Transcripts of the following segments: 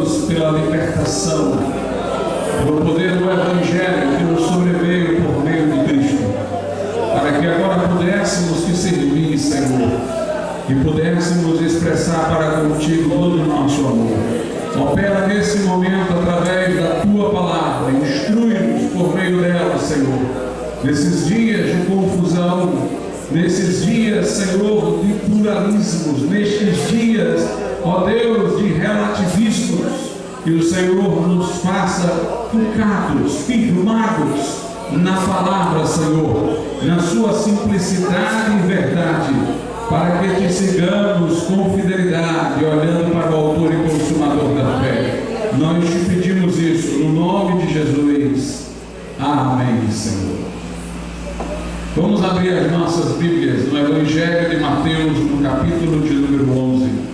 Deus pela libertação, pelo poder do Evangelho que nos sobreveio por meio de Cristo, para que agora pudéssemos te servir, Senhor, e pudéssemos expressar para contigo todo o nosso amor. Opera nesse momento através da tua palavra, instrui-nos por meio dela, Senhor, nesses dias de confusão, nesses dias, Senhor, de pluralismos, nestes dias, ó Deus, de relativismos, que o Senhor nos faça focados, firmados na palavra, Senhor, na sua simplicidade e verdade, para que te sigamos com fidelidade, olhando para o autor e consumador da fé. Nós te pedimos isso no nome de Jesus. Amém, Senhor. Vamos abrir as nossas Bíblias no Evangelho de Mateus, no capítulo de número 11.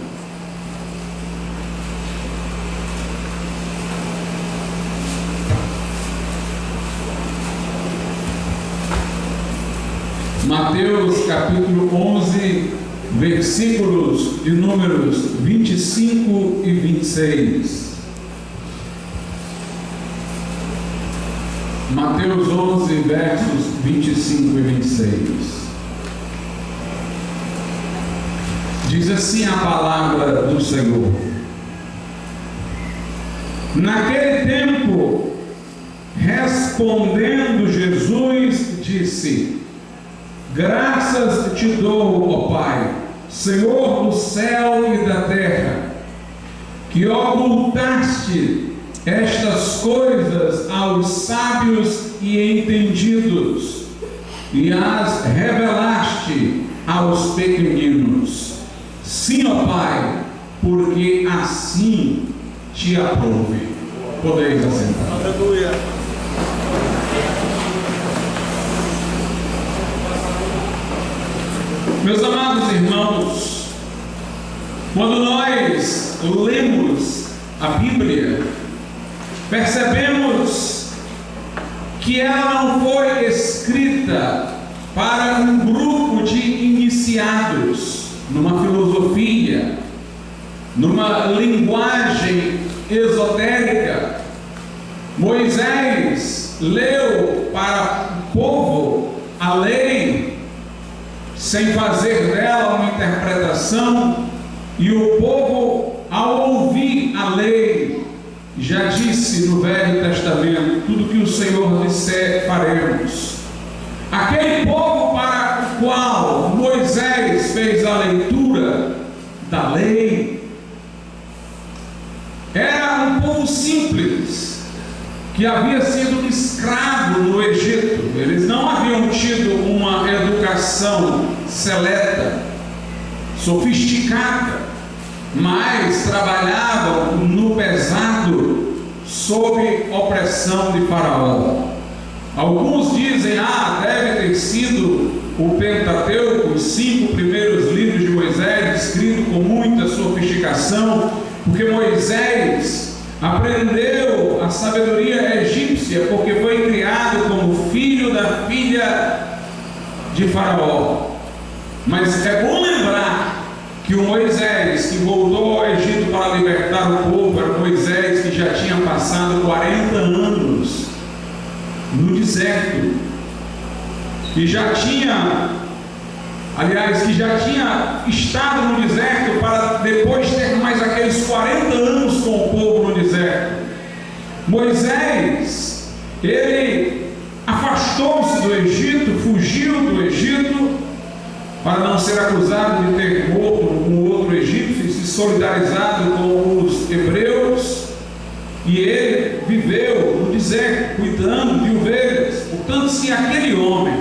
Mateus capítulo 11, versículos de números 25 e 26. Mateus 11, versos 25 e 26. Diz assim a palavra do Senhor: Naquele tempo, respondendo Jesus, disse: Graças te dou, ó Pai, Senhor do céu e da terra, que ocultaste estas coisas aos sábios e entendidos, e as revelaste aos pequeninos. Sim, ó Pai, porque assim te aprouve. Podeis assentar. Aleluia. Meus amados irmãos, quando nós lemos a Bíblia, percebemos que ela não foi escrita para um grupo de iniciados numa filosofia, numa linguagem esotérica. Moisés leu para o povo a lei sem fazer dela uma interpretação, e o povo, ao ouvir a lei, já disse no Velho Testamento: tudo que o Senhor disser, faremos. Aquele povo para o qual Moisés fez a leitura da lei era um povo simples, que havia sido escravo no Egito. Eles não haviam tido uma educação seleta, sofisticada, mas trabalhavam no pesado, sob opressão de Faraó. Alguns dizem: deve ter sido o Pentateuco, os 5 primeiros livros de Moisés, escrito com muita sofisticação, porque Moisés aprendeu a sabedoria egípcia, porque foi criado como filho da filha de Faraó. Mas é bom lembrar que o Moisés que voltou ao Egito para libertar o povo era Moisés que já tinha passado 40 anos no deserto, que já tinha estado no deserto para depois ter mais aqueles 40 anos com o povo no deserto. Moisés, ele afastou-se do Egito, fugiu do Egito, para não ser acusado de ter morto um outro egípcio e se solidarizado com os hebreus, e ele viveu no deserto, cuidando de ovelhas. Portanto, se aquele homem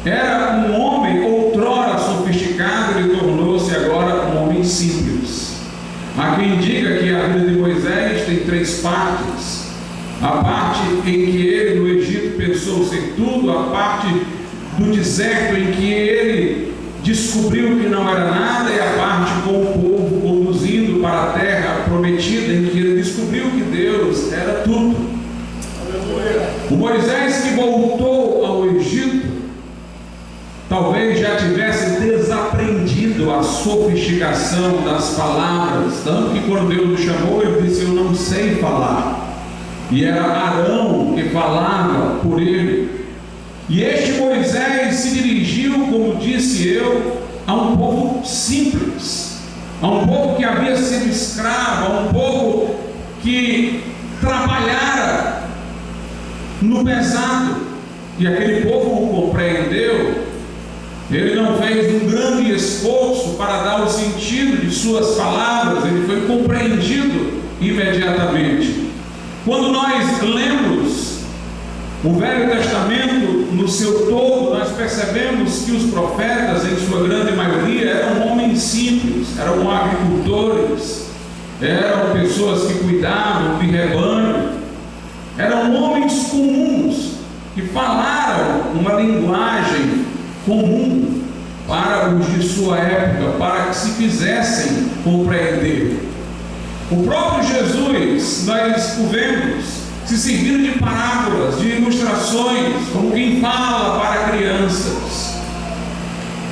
era um homem outrora sofisticado, ele tornou-se agora um homem simples. Há quem diga que a vida de Moisés tem 3 partes: a parte em que ele no Egito pensou ser tudo, a parte do deserto em que ele descobriu que não era nada, e a parte com o povo conduzindo para a terra prometida, em que ele descobriu que Deus era tudo. O Moisés que voltou ao Egito talvez já tivesse desaprendido a sua sofisticação das palavras, tanto que quando Deus o chamou, ele disse: eu não sei falar. E era Arão que falava por ele. E este Moisés se dirigiu, como disse eu, a um povo simples, a um povo que havia sido escravo, a um povo que trabalhara no pesado. E aquele povo o compreendeu. Ele não fez um grande esforço para dar o sentido de suas palavras, ele foi compreendido imediatamente. Quando nós lemos o Velho Testamento no seu todo, nós percebemos que os profetas, em sua grande maioria, eram homens simples, eram agricultores, eram pessoas que cuidavam de rebanho, eram homens comuns que falaram uma linguagem comum para os de sua época, para que se fizessem compreender. O próprio Jesus, nós o vemos se servindo de parábolas, de ilustrações, como quem fala para crianças.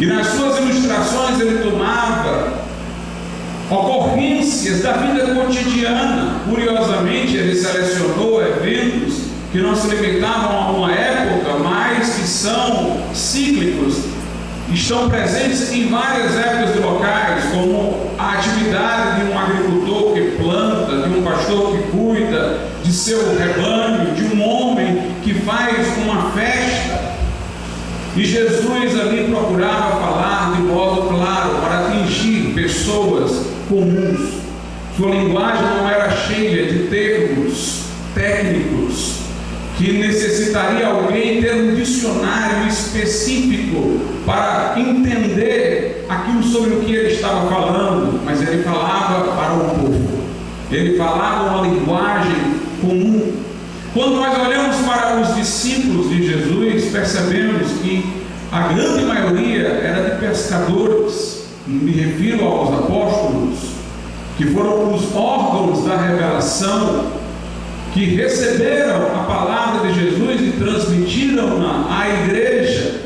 E nas suas ilustrações ele tomava ocorrências da vida cotidiana. Curiosamente, ele selecionou eventos que não se limitavam a uma época, mas que são cíclicos, estão presentes em várias épocas e locais, como a atividade de um agricultor que planta, de um pastor que cuida de seu rebanho, de um homem que faz uma festa. E Jesus ali procurava falar de modo claro para atingir pessoas comuns. Sua linguagem não era cheia de termos técnicos que necessitaria alguém ter um dicionário específico para entender aquilo sobre o que ele estava falando, mas ele falava para o povo, ele falava uma linguagem comum. Quando nós olhamos para os discípulos de Jesus, percebemos que a grande maioria era de pescadores. Me refiro aos apóstolos, que foram os órgãos da revelação, que receberam a palavra de Jesus e transmitiram-na à igreja.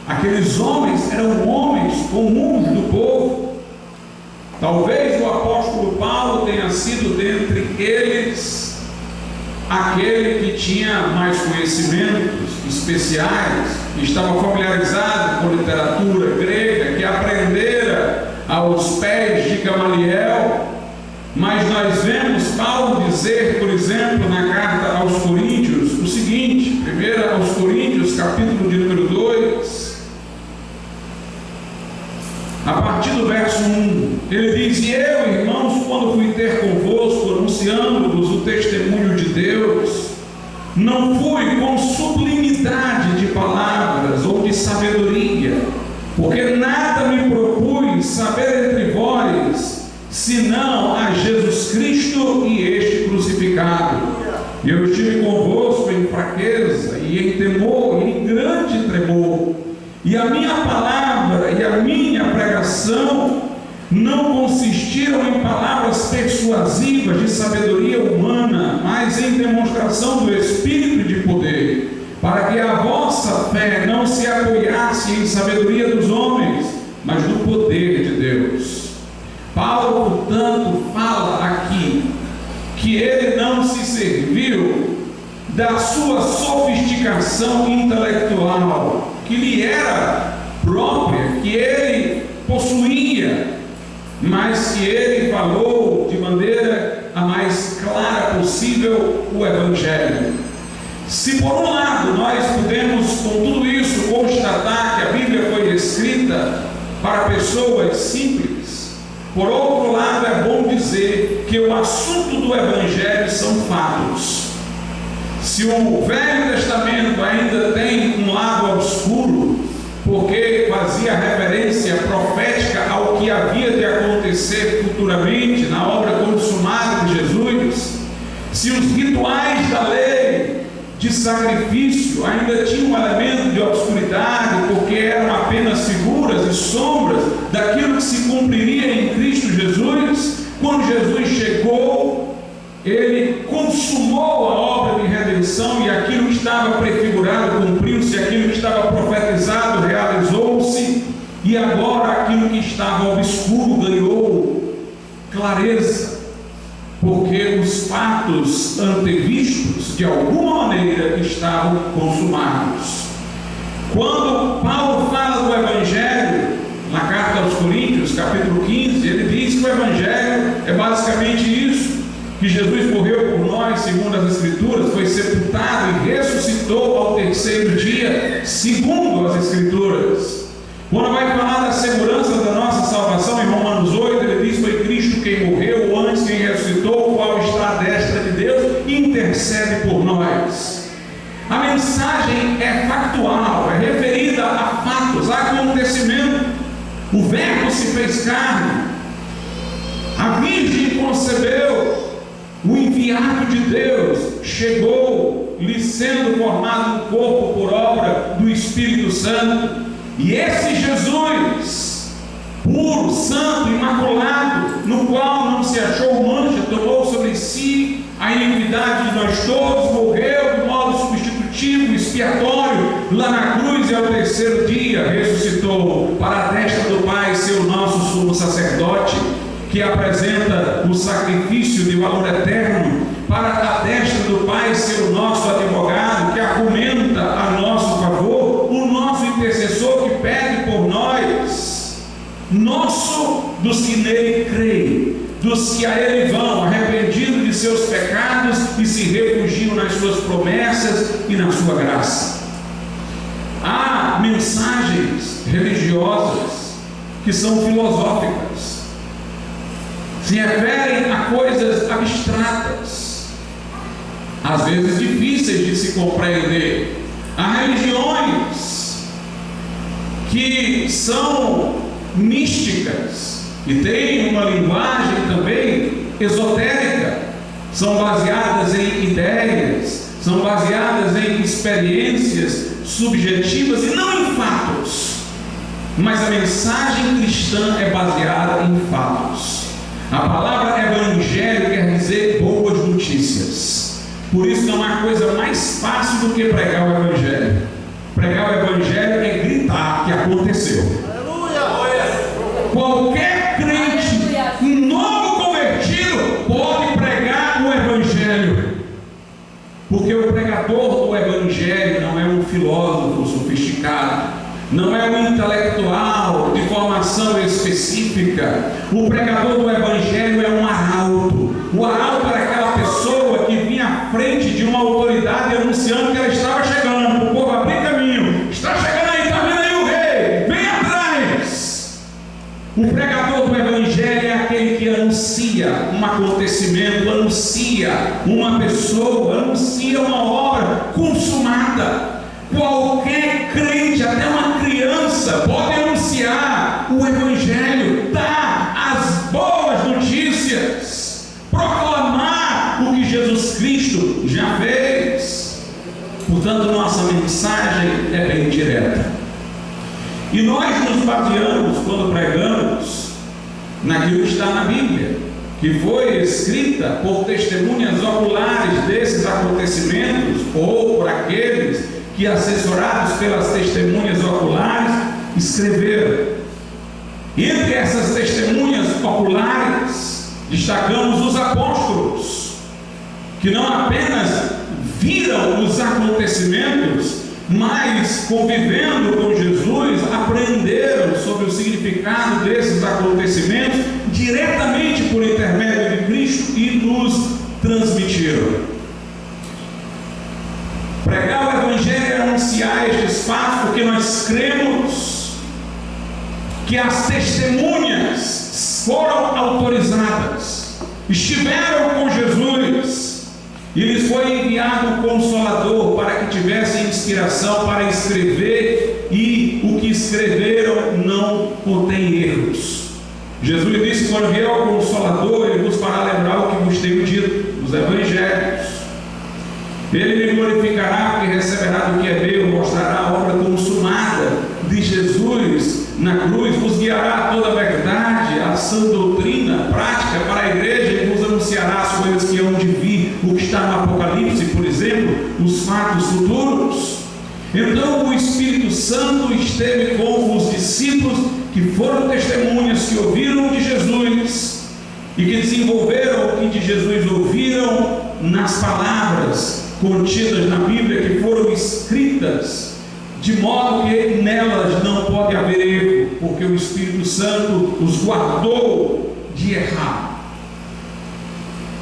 Aqueles homens eram homens comuns do povo. Talvez o apóstolo Paulo tenha sido dentre eles aquele que tinha mais conhecimentos especiais, que estava familiarizado com literatura grega, que aprendera aos pés de Gamaliel. Mas nós vemos Paulo dizer, por exemplo, na carta aos Coríntios, o seguinte, 1 aos Coríntios, capítulo de número 2, a partir do verso 1, ele diz: e eu, irmãos, quando fui ter convosco, anunciando-vos o testemunho de Deus, não fui com sublimidade de palavras ou de sabedoria, porque nada me propus saber entre vós, senão a Jesus Cristo e este crucificado. E eu estive convosco em fraqueza, e em temor, e em grande tremor. E a minha palavra e a minha pregação não consistiram em palavras persuasivas de sabedoria humana, mas em demonstração do Espírito de poder, para que a vossa fé não se apoiasse em sabedoria dos homens, mas no poder de Deus. Paulo, portanto, fala aqui que ele não se serviu da sua sofisticação intelectual, que lhe era própria, que ele possuía, mas que ele falou de maneira a mais clara possível o Evangelho. Se por um lado nós podemos com tudo isso constatar que a Bíblia foi escrita para pessoas simples, por outro lado é bom dizer que o assunto do Evangelho são fatos. Se o Velho Testamento ainda tem um lado obscuro, porque fazia referência profética ao que havia de acontecer futuramente na obra consumada de Jesus, se os rituais da lei de sacrifício ainda tinham um elemento de obscuridade, porque eram apenas figuras e sombras daquilo que se cumpriria em Cristo Jesus, quando Jesus chegou, ele consumou a obra de redenção, e aquilo que estava prefigurado cumpriu-se, aquilo que estava profetizado realizou-se, e agora aquilo que estava obscuro certeza, porque os fatos antevistos, de alguma maneira, estavam consumados. Quando Paulo fala do Evangelho, na carta aos Coríntios, capítulo 15, ele diz que o Evangelho é basicamente isso, que Jesus morreu por nós, segundo as Escrituras, foi sepultado e ressuscitou ao terceiro dia, segundo as Escrituras. Quando vai falar da segurança da nossa salvação, em Romanos 8, ele diz: foi Cristo quem morreu, ou antes quem ressuscitou, o qual está à destra de Deus e intercede por nós. A mensagem é factual, é referida a fatos, a acontecimento. O Verbo se fez carne, a Virgem concebeu, o enviado de Deus chegou, lhe sendo formado um corpo por obra do Espírito Santo. E esse Jesus, puro, santo, imaculado, no qual não se achou mancha, tomou sobre si a iniquidade de nós todos, morreu de modo substitutivo, expiatório, lá na cruz, e ao terceiro dia ressuscitou, para a destra do Pai ser o nosso sumo sacerdote, que apresenta o sacrifício de valor eterno, para a destra do Pai ser o nosso advogado, que argumenta a nosso favor, o nosso intercessor que pede por nós, nosso dos que nele creem, dos que a ele vão, arrependidos de seus pecados e se refugiam nas suas promessas e na sua graça. Há mensagens religiosas que são filosóficas, se referem a coisas abstratas, às vezes difíceis de se compreender. Há religiões que são místicas e têm uma linguagem também esotérica, são baseadas em ideias, são baseadas em experiências subjetivas e não em fatos. Mas a mensagem cristã é baseada em fatos. A palavra evangelho quer dizer boas notícias. Por isso não há coisa mais fácil do que pregar o evangelho. Pregar o evangelho é gritar que aconteceu. Qualquer crente novo convertido pode pregar o evangelho, porque o pregador do evangelho não é um filósofo sofisticado, não é um intelectual de formação específica. O pregador do evangelho é um arauto. O arauto era aquela pessoa que vinha à frente de uma autoridade anunciando que ela estava chegando. O povo abrir caminho: está chegando aí, está vendo aí o rei, vem atrás. O pregador do evangelho é aquele que anuncia um acontecimento, anuncia uma pessoa, anuncia uma obra consumada. Qualquer crente, até uma criança, pode anunciar o evangelho, dar as boas notícias, proclamar o que Jesus Cristo já fez. Portanto, nossa mensagem é bem direta. E nós nos baseamos, quando pregamos, naquilo que está na Bíblia, que foi escrita por testemunhas oculares desses acontecimentos, ou por aqueles que, assessorados pelas testemunhas oculares, escreveram. Entre essas testemunhas oculares, destacamos os apóstolos, que não apenas viram os acontecimentos, mas, convivendo com Jesus, aprenderam sobre o significado desses acontecimentos diretamente por intermédio de Cristo e nos transmitiram. Pregar o evangelho é anunciar estes fatos, porque nós cremos que as testemunhas foram autorizadas, estiveram com Jesus, e lhes foi enviado o Consolador para que tivessem inspiração para escrever, e o que escreveram não contém erros. Jesus disse: quando vier o Consolador, ele vos fará lembrar o que vos tenho dito nos evangelhos. Ele lhe glorificará, porque receberá do que é meu, mostrará a obra consumada de Jesus na cruz, vos guiará a toda a verdade, a sã doutrina prática para a igreja, e vos anunciará as coisas que hão de vir, o que está no Apocalipse, por exemplo, os fatos futuros. Então o Espírito Santo esteve com os discípulos, que foram testemunhas, que ouviram de Jesus, e que desenvolveram o que de Jesus ouviram nas palavras contidas na Bíblia, que foram escritas, de modo que nelas não pode haver erro, porque o Espírito Santo os guardou de errar.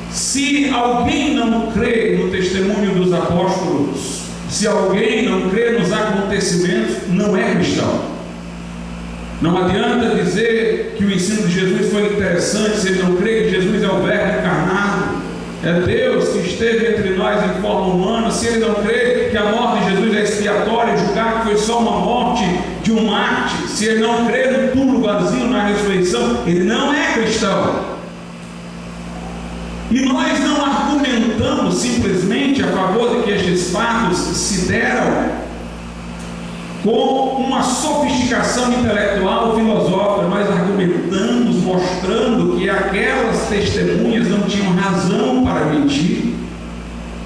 Se alguém não crê no testemunho dos apóstolos, se alguém não crê nos acontecimentos, não é cristão. Não adianta dizer que o ensino de Jesus foi interessante se ele não crê que Jesus é o Verbo encarnado, é Deus que esteve entre nós em forma humana, se ele não crê que a morte de Jesus é expiatória e julgar que foi só uma morte de um mártir, se ele não crê no túmulo vazio, na ressurreição, ele não é cristão. E nós não argumentamos simplesmente a favor de que estes fatos se deram com uma sofisticação intelectual ou filosófica. Nós argumentamos mostrando que aquelas testemunhas não tinham razão para mentir,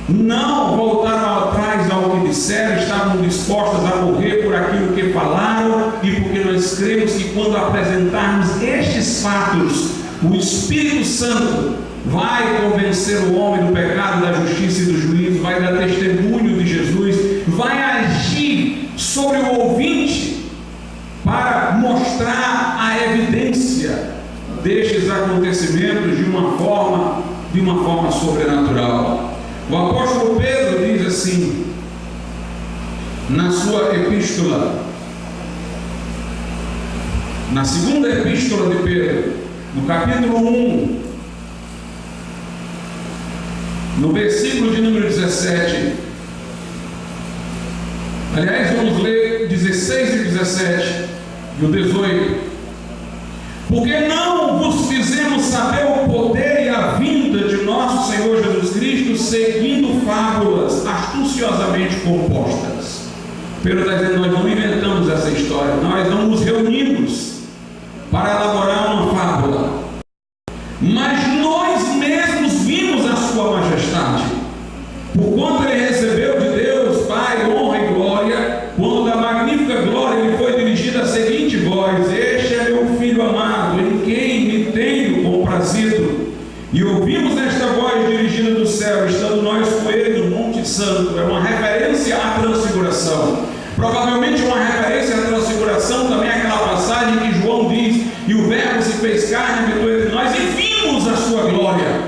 não voltaram atrás ao que disseram, estavam dispostas a morrer por aquilo que falaram, e porque nós cremos que quando apresentarmos estes fatos, o Espírito Santo vai convencer o homem do pecado, da justiça e do juízo, vai dar testemunho de Jesus, vai agir sobre o ouvinte para mostrar a evidência destes acontecimentos de uma forma sobrenatural. O apóstolo Pedro diz assim, na sua epístola, na segunda epístola de Pedro, no capítulo 1, no versículo de número 17, aliás, vamos ler 16 e 17 e o 18. Porque não vos fizemos saber o poder e a vinda de nosso Senhor Jesus Cristo, seguindo fábulas astuciosamente compostas. Pedro está dizendo, nós não inventamos essa história, nós não nos reunimos para elaborar uma fábula, mas nós mesmos vimos a sua majestade, porquanto ele recebeu de Deus Pai honra e glória, quando da magnífica glória lhe foi dirigida a seguinte voz: este é meu Filho amado, em quem me tenho comprazido. E ouvimos esta voz dirigida do céu, estando nós com ele no Monte Santo. É uma referência à transfiguração, provavelmente uma referência à transfiguração também aquela passagem que João diz: e o Verbo se fez carne e habitou entre nós, e vimos a sua glória,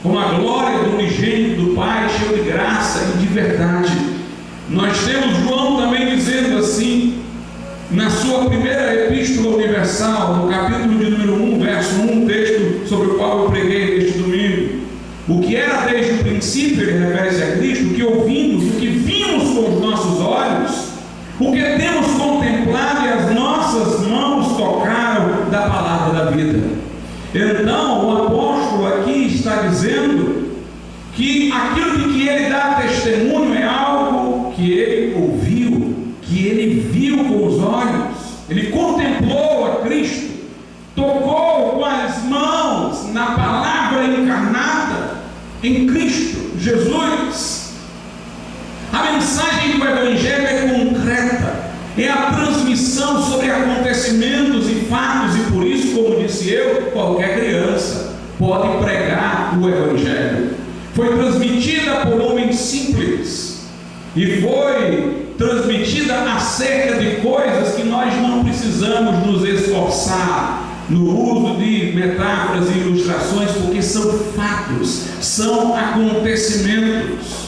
como a glória do unigênito do Pai, cheio de graça e de verdade. Nós temos João também dizendo assim, na sua primeira epístola universal, no capítulo de número 1, verso 1, texto sobre o qual eu preguei neste domingo: o que era desde o princípio, ele refere-se a Cristo, o que ouvimos, o que vimos com os nossos olhos, o que temos contemplado e as nossas mãos tocaram da palavra da vida. Então, o apóstolo aqui está dizendo que aquilo de que ele dá testemunho é algo que ele ouviu, que ele viu com os olhos, ele contemplou a Cristo, tocou com as mãos na palavra encarnada em Cristo Jesus. A mensagem do Evangelho é concreta, é a transmissão sobre acontecimentos e fatos, e por isso, como disse eu, qualquer criança pode pregar o Evangelho. Foi transmitida por homens simples e foi transmitida acerca de coisas que nós não precisamos nos esforçar no uso de metáforas e ilustrações, porque são fatos, são acontecimentos.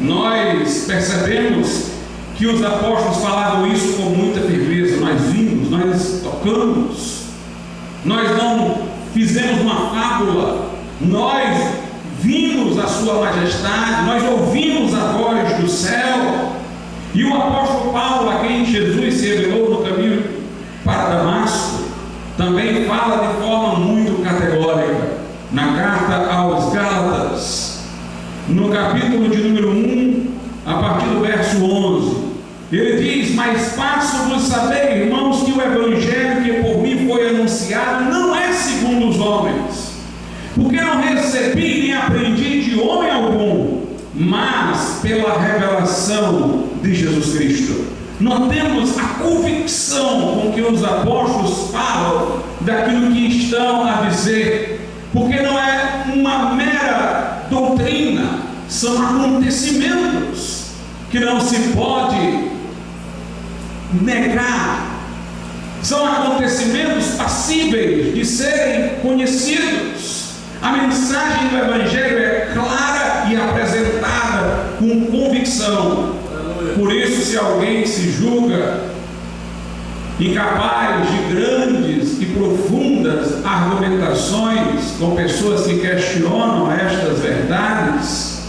Nós percebemos que os apóstolos falavam isso com muita firmeza. Nós vimos, nós tocamos, nós não fizemos uma fábula, nós vimos a sua majestade, nós ouvimos a voz do céu. E o apóstolo Paulo, a quem Jesus se revelou no caminho para Damasco, também fala de forma muito categórica na carta aos Gálatas, no capítulo de número 1, a partir do verso 11. Ele diz: mas faço-vos saber, irmãos, que o Evangelho que por mim foi anunciado não é segundo os homens, porque não recebi nem aprendi de homem algum, mas pela revelação de Jesus Cristo. Notemos a convicção com que os apóstolos falam daquilo que estão a dizer. porque não é uma mera doutrina, são acontecimentos que não se pode negar. São acontecimentos passíveis de serem conhecidos. A mensagem do Evangelho é clara e apresentada com convicção. Por isso, se alguém se julga incapaz de grandes e profundas argumentações com pessoas que questionam estas verdades,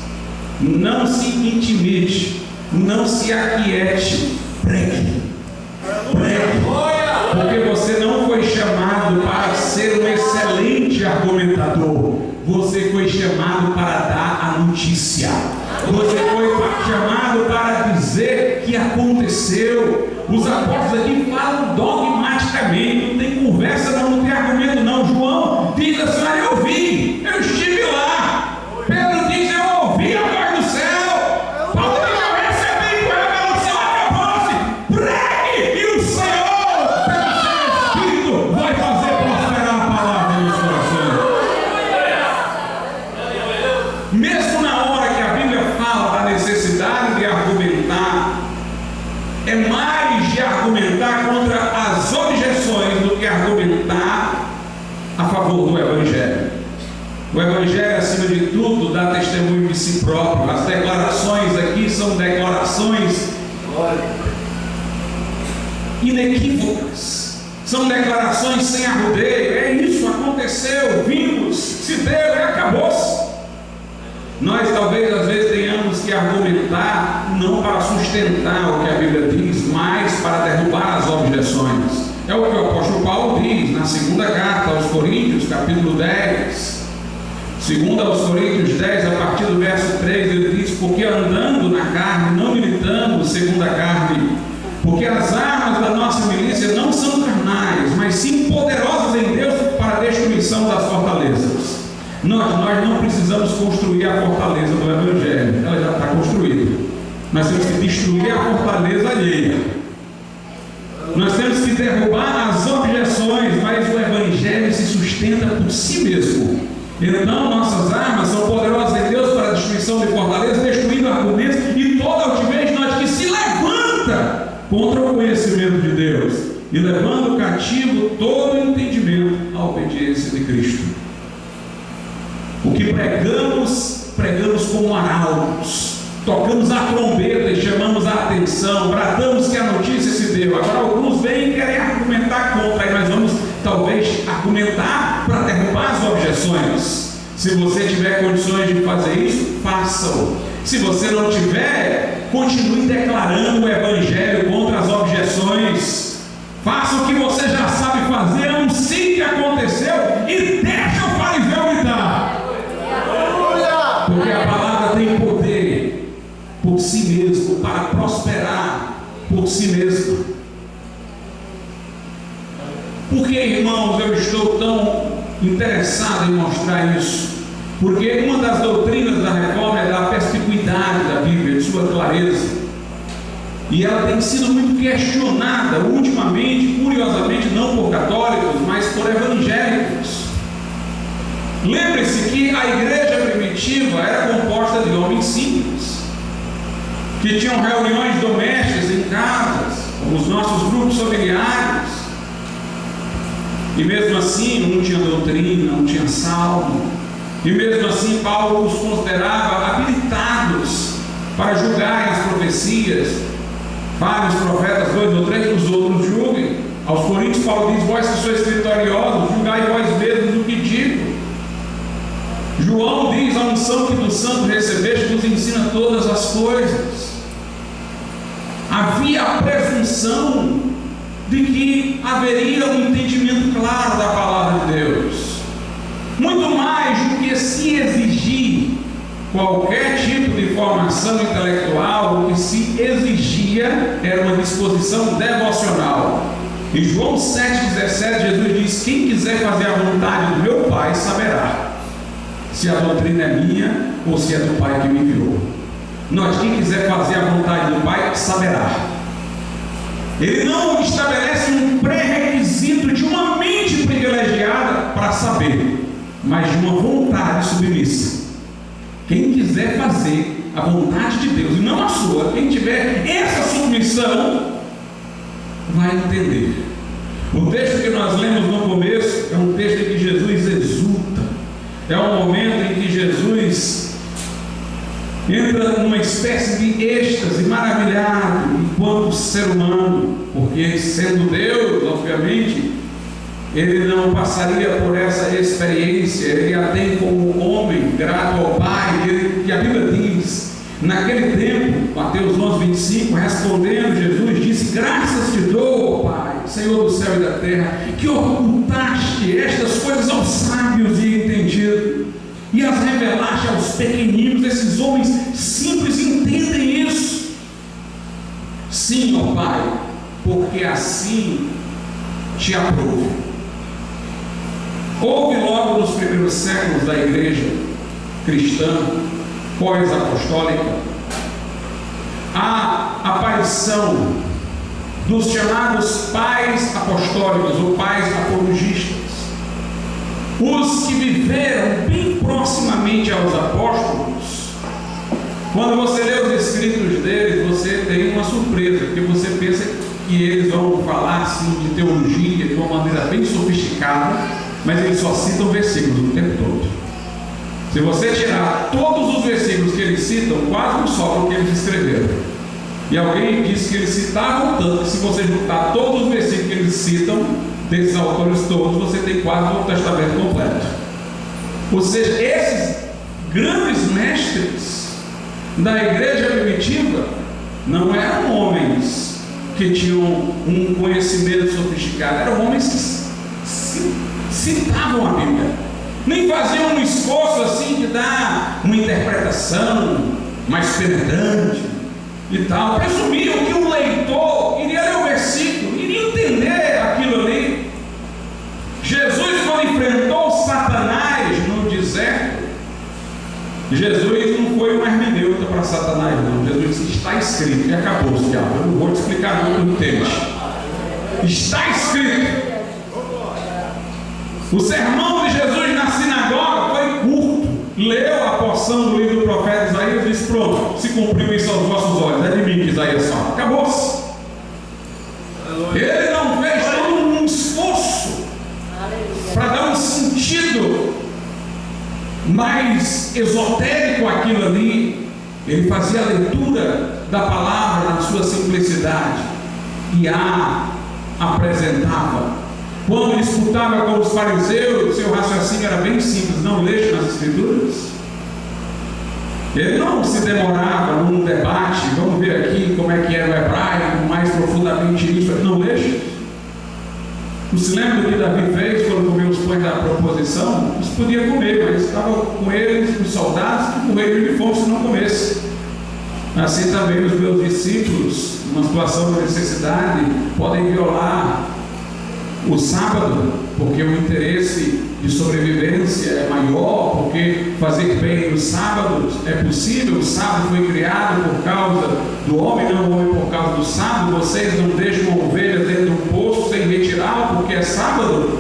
não se intimide, não se aquiete, pregue. Porque você não foi chamado para ser um excelente argumentador, você foi chamado para dar a notícia, você foi chamado para dizer que aconteceu. Os apóstolos aqui falam dogmaticamente, não tem conversa, não tem argumento não. João diz assim: eu vi, eu estive lá. Pedro diz: eu ouvi a voz do céu. Paulo diz: eu recebi com revelação, acabou-se. Pregue, e o Senhor, pelo seu Espírito, vai fazer prosperar a palavra nos corações. Mesmo na hora que a Bíblia fala da necessidade de argumentar, é mais de argumentar contra as objeções do que argumentar a favor do Evangelho. O Evangelho, acima de tudo, dá testemunho de si próprio. As declarações aqui são declarações inequívocas, são declarações sem arrudeio. É isso, aconteceu, vimos, se deu e acabou-se. Nós talvez às vezes tenhamos que argumentar não para sustentar o que a Bíblia diz, mas para derrubar as objeções. É o que o apóstolo Paulo diz na segunda carta aos Coríntios, capítulo 10. Segunda aos Coríntios 10, a partir do verso 3, ele diz: porque andando na carne, não militando segundo a carne, porque as armas da nossa milícia não são carnais, mas sim poderosas em Deus para a destruição das fortalezas. Nós não precisamos construir a fortaleza do Evangelho, ela já está construída. Nós temos que destruir a fortaleza alheia. Nós temos que derrubar as objeções, mas o Evangelho se sustenta por si mesmo. Então, nossas armas são poderosas em Deus para a destruição de fortalezas, destruindo argumentos e toda altivez que se levanta contra o conhecimento de Deus, e levando cativo todo o entendimento à obediência de Cristo. O que pregamos como arautos, tocamos a trombeta e chamamos a atenção, bradamos que a notícia se deu. Agora alguns vêm e querem argumentar contra, aí nós vamos talvez argumentar para derrubar as objeções. Se você tiver condições de fazer isso, faça-o. Se você não tiver, continue declarando o Evangelho contra as objeções. Faça o que você já sabe fazer, anuncie que aconteceu e deixa o fariseu gritar. Porque a palavra tem poder por si mesmo, para prosperar por si mesmo. Por que, irmãos, eu estou tão interessado em mostrar isso? Porque uma das doutrinas da reforma é da perspicuidade da Bíblia, de sua clareza. E ela tem sido muito questionada ultimamente, curiosamente, não por católicos, mas por evangélicos. Lembre-se que a igreja primitiva era composta de homens simples, que tinham reuniões domésticas em casas, como os nossos grupos familiares, e mesmo assim não tinha doutrina, não tinha salmo, e mesmo assim Paulo os considerava habilitados para julgarem as profecias. Vários profetas, 2 ou 3, os outros julguem. Aos Coríntios Paulo diz: vós que sois vitoriosos, julgai vós mesmos o que digo. João diz: a unção que do santo recebeste nos ensina todas as coisas. Havia a presunção de que haveria um entendimento claro da palavra de Deus. Muito mais do que se exigir qualquer tipo de formação intelectual, o que se exigia era uma disposição devocional. Em João 7,17, Jesus diz: quem quiser fazer a vontade do meu Pai saberá se a doutrina é minha ou se é do Pai que me enviou. Quem quiser fazer a vontade do Pai saberá. Ele não estabelece um pré-requisito de uma mente privilegiada para saber. mas de uma vontade submissa. Quem quiser fazer a vontade de Deus e não a sua, quem tiver essa submissão, vai entender. O texto que nós lemos no começo é um texto em que Jesus exulta, é um momento em que Jesus entra numa espécie de êxtase, maravilhado enquanto ser humano, porque sendo Deus, obviamente, ele não passaria por essa experiência, ele a tem como homem, grato ao Pai. E a Bíblia diz, naquele tempo, Mateus 11:25, respondendo, Jesus disse: graças te dou, ó Pai, Senhor do céu e da terra, que ocultaste estas coisas aos sábios e entendidos, e as revelaste aos pequeninos. Esses homens simples entendem isso. Sim, ó Pai, porque assim te aprovo. Houve logo nos primeiros séculos da igreja cristã, pós-apostólica, a aparição dos chamados pais apostólicos ou pais apologistas, os que viveram bem proximamente aos apóstolos. Quando você lê os escritos deles, você tem uma surpresa, porque você pensa que eles vão falar assim de teologia de uma maneira bem sofisticada, mas eles só citam versículos o tempo todo. Se você tirar todos os versículos que eles citam, quase não sobra o que eles escreveram. E alguém disse que eles citavam tanto que, se você juntar todos os versículos que eles citam, desses autores todos, você tem quase o Novo Testamento completo. Ou seja, esses grandes mestres da igreja primitiva não eram homens que tinham um conhecimento sofisticado, eram homens que citavam a Bíblia, nem faziam um esforço assim de dar uma interpretação mais penetrante e tal. Presumiam que o leitor iria ler o versículo, iria entender aquilo ali. Jesus, quando enfrentou Satanás no deserto, Jesus não foi uma hermeneuta para Satanás, não. Jesus disse: está escrito, e acabou-se, diabo. Eu não vou te explicar muito, não entende. Está escrito. O sermão de Jesus na sinagoga foi curto. Leu a porção do livro do profeta Isaías e disse: pronto, se cumpriu isso aos vossos olhos. É de mim que Isaías fala. Acabou-se. Ele não fez todo um esforço para dar um sentido mais esotérico àquilo ali. Ele fazia a leitura da palavra na sua simplicidade e a apresentava. Quando ele disputava com os fariseus, seu raciocínio era bem simples: não leste nas Escrituras. Ele não se demorava num debate, vamos ver aqui como é que era o hebraico, mais profundamente isso. Não leste? Não se lembra do que Davi fez quando comeu os pães da proposição? Eles podiam comer, mas estava com eles, os soldados, que morreram de fome se não comesse. Assim também os meus discípulos, numa situação de necessidade, podem violar o sábado, porque o interesse de sobrevivência é maior, porque fazer bem nos sábados é possível. O sábado foi criado por causa do homem, não o homem por causa do sábado. Vocês não deixam uma ovelha dentro de um poço sem retirá-la porque é sábado.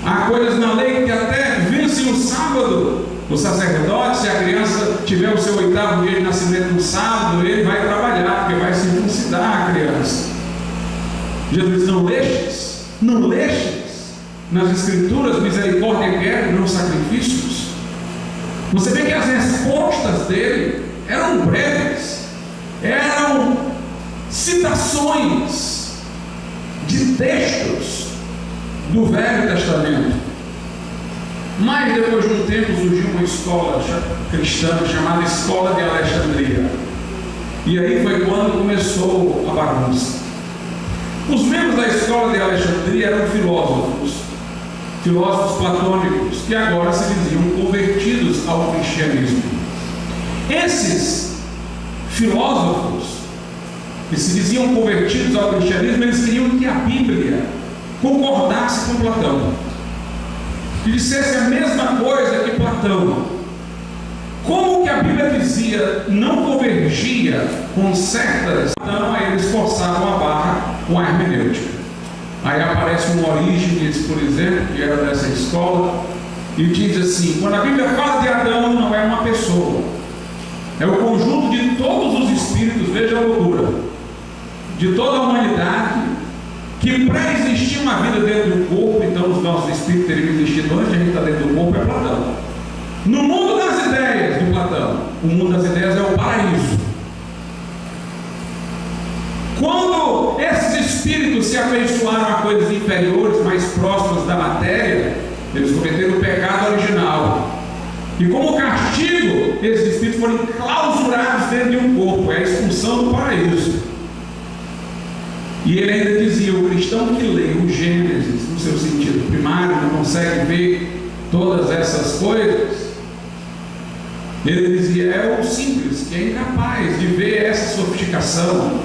Há coisas na lei que até vencem o sábado. O sacerdote, se a criança tiver o seu 8º dia de nascimento no sábado, ele vai trabalhar, porque vai circuncidar a criança. Jesus: não lestes? Não lestes nas Escrituras misericórdia quero, não sacrifícios? Você vê que as respostas dele eram breves, eram citações de textos do Velho Testamento. Mas depois de um tempo surgiu uma escola cristã chamada Escola de Alexandria, e aí foi quando começou a bagunça. Os membros da escola de Alexandria eram filósofos platônicos, que agora se diziam convertidos ao cristianismo. Esses filósofos que se diziam convertidos ao cristianismo, eles queriam que a Bíblia concordasse com Platão, que dissesse a mesma coisa que Platão. Como que a Bíblia dizia não convergia com certas, então aí eles forçavam a barra com a hermenêutica. Aí aparece um Orígenes, por exemplo, que era dessa escola, e diz assim: quando a Bíblia fala de Adão, não é uma pessoa, é o conjunto de todos os espíritos, veja a loucura, de toda a humanidade, que para existir uma vida dentro do corpo, então os nossos espíritos teriam existido antes de a gente estar dentro do corpo, é Platão. No mundo das ideias de Platão, o mundo das ideias é o paraíso. Quando esses espíritos se afeiçoaram a coisas inferiores, mais próximas da matéria, eles cometeram o pecado original. E como castigo, esses espíritos foram clausurados dentro de um corpo, é a expulsão do paraíso. E ele ainda dizia: o cristão que lê o Gênesis no seu sentido primário, não consegue ver todas essas coisas. Ele dizia: é o simples, que é incapaz de ver essa sofisticação.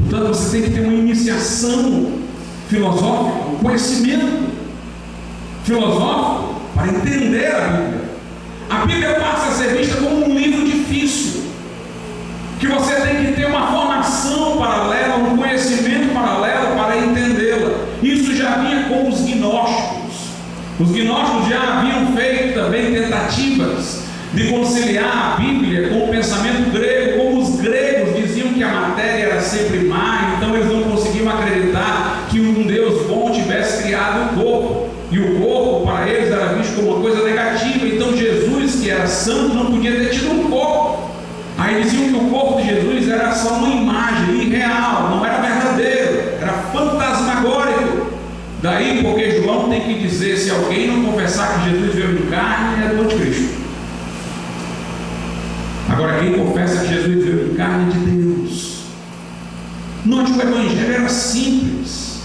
Portanto, você tem que ter uma iniciação filosófica, um conhecimento filosófico para entender a Bíblia. A Bíblia passa a ser vista como um livro difícil, que você tem que ter uma formação paralela, um conhecimento paralelo para entendê-la. Isso já vinha com os gnósticos. Os gnósticos já haviam feito também tentativas de conciliar a Bíblia com o pensamento grego. Como os gregos diziam que a matéria era sempre má, então eles não conseguiam acreditar que um Deus bom tivesse criado o corpo, e o corpo para eles era visto como uma coisa negativa. Então Jesus, que era santo, não podia ter tido um corpo. Aí diziam que o corpo de Jesus era só uma imagem irreal, não era verdadeiro, era fantasmagórico. Daí porque João tem que dizer: se alguém não confessar que Jesus veio em carne, é do anticristo. Agora, quem confessa que Jesus veio em carne é de Deus. Note, o evangelho era simples.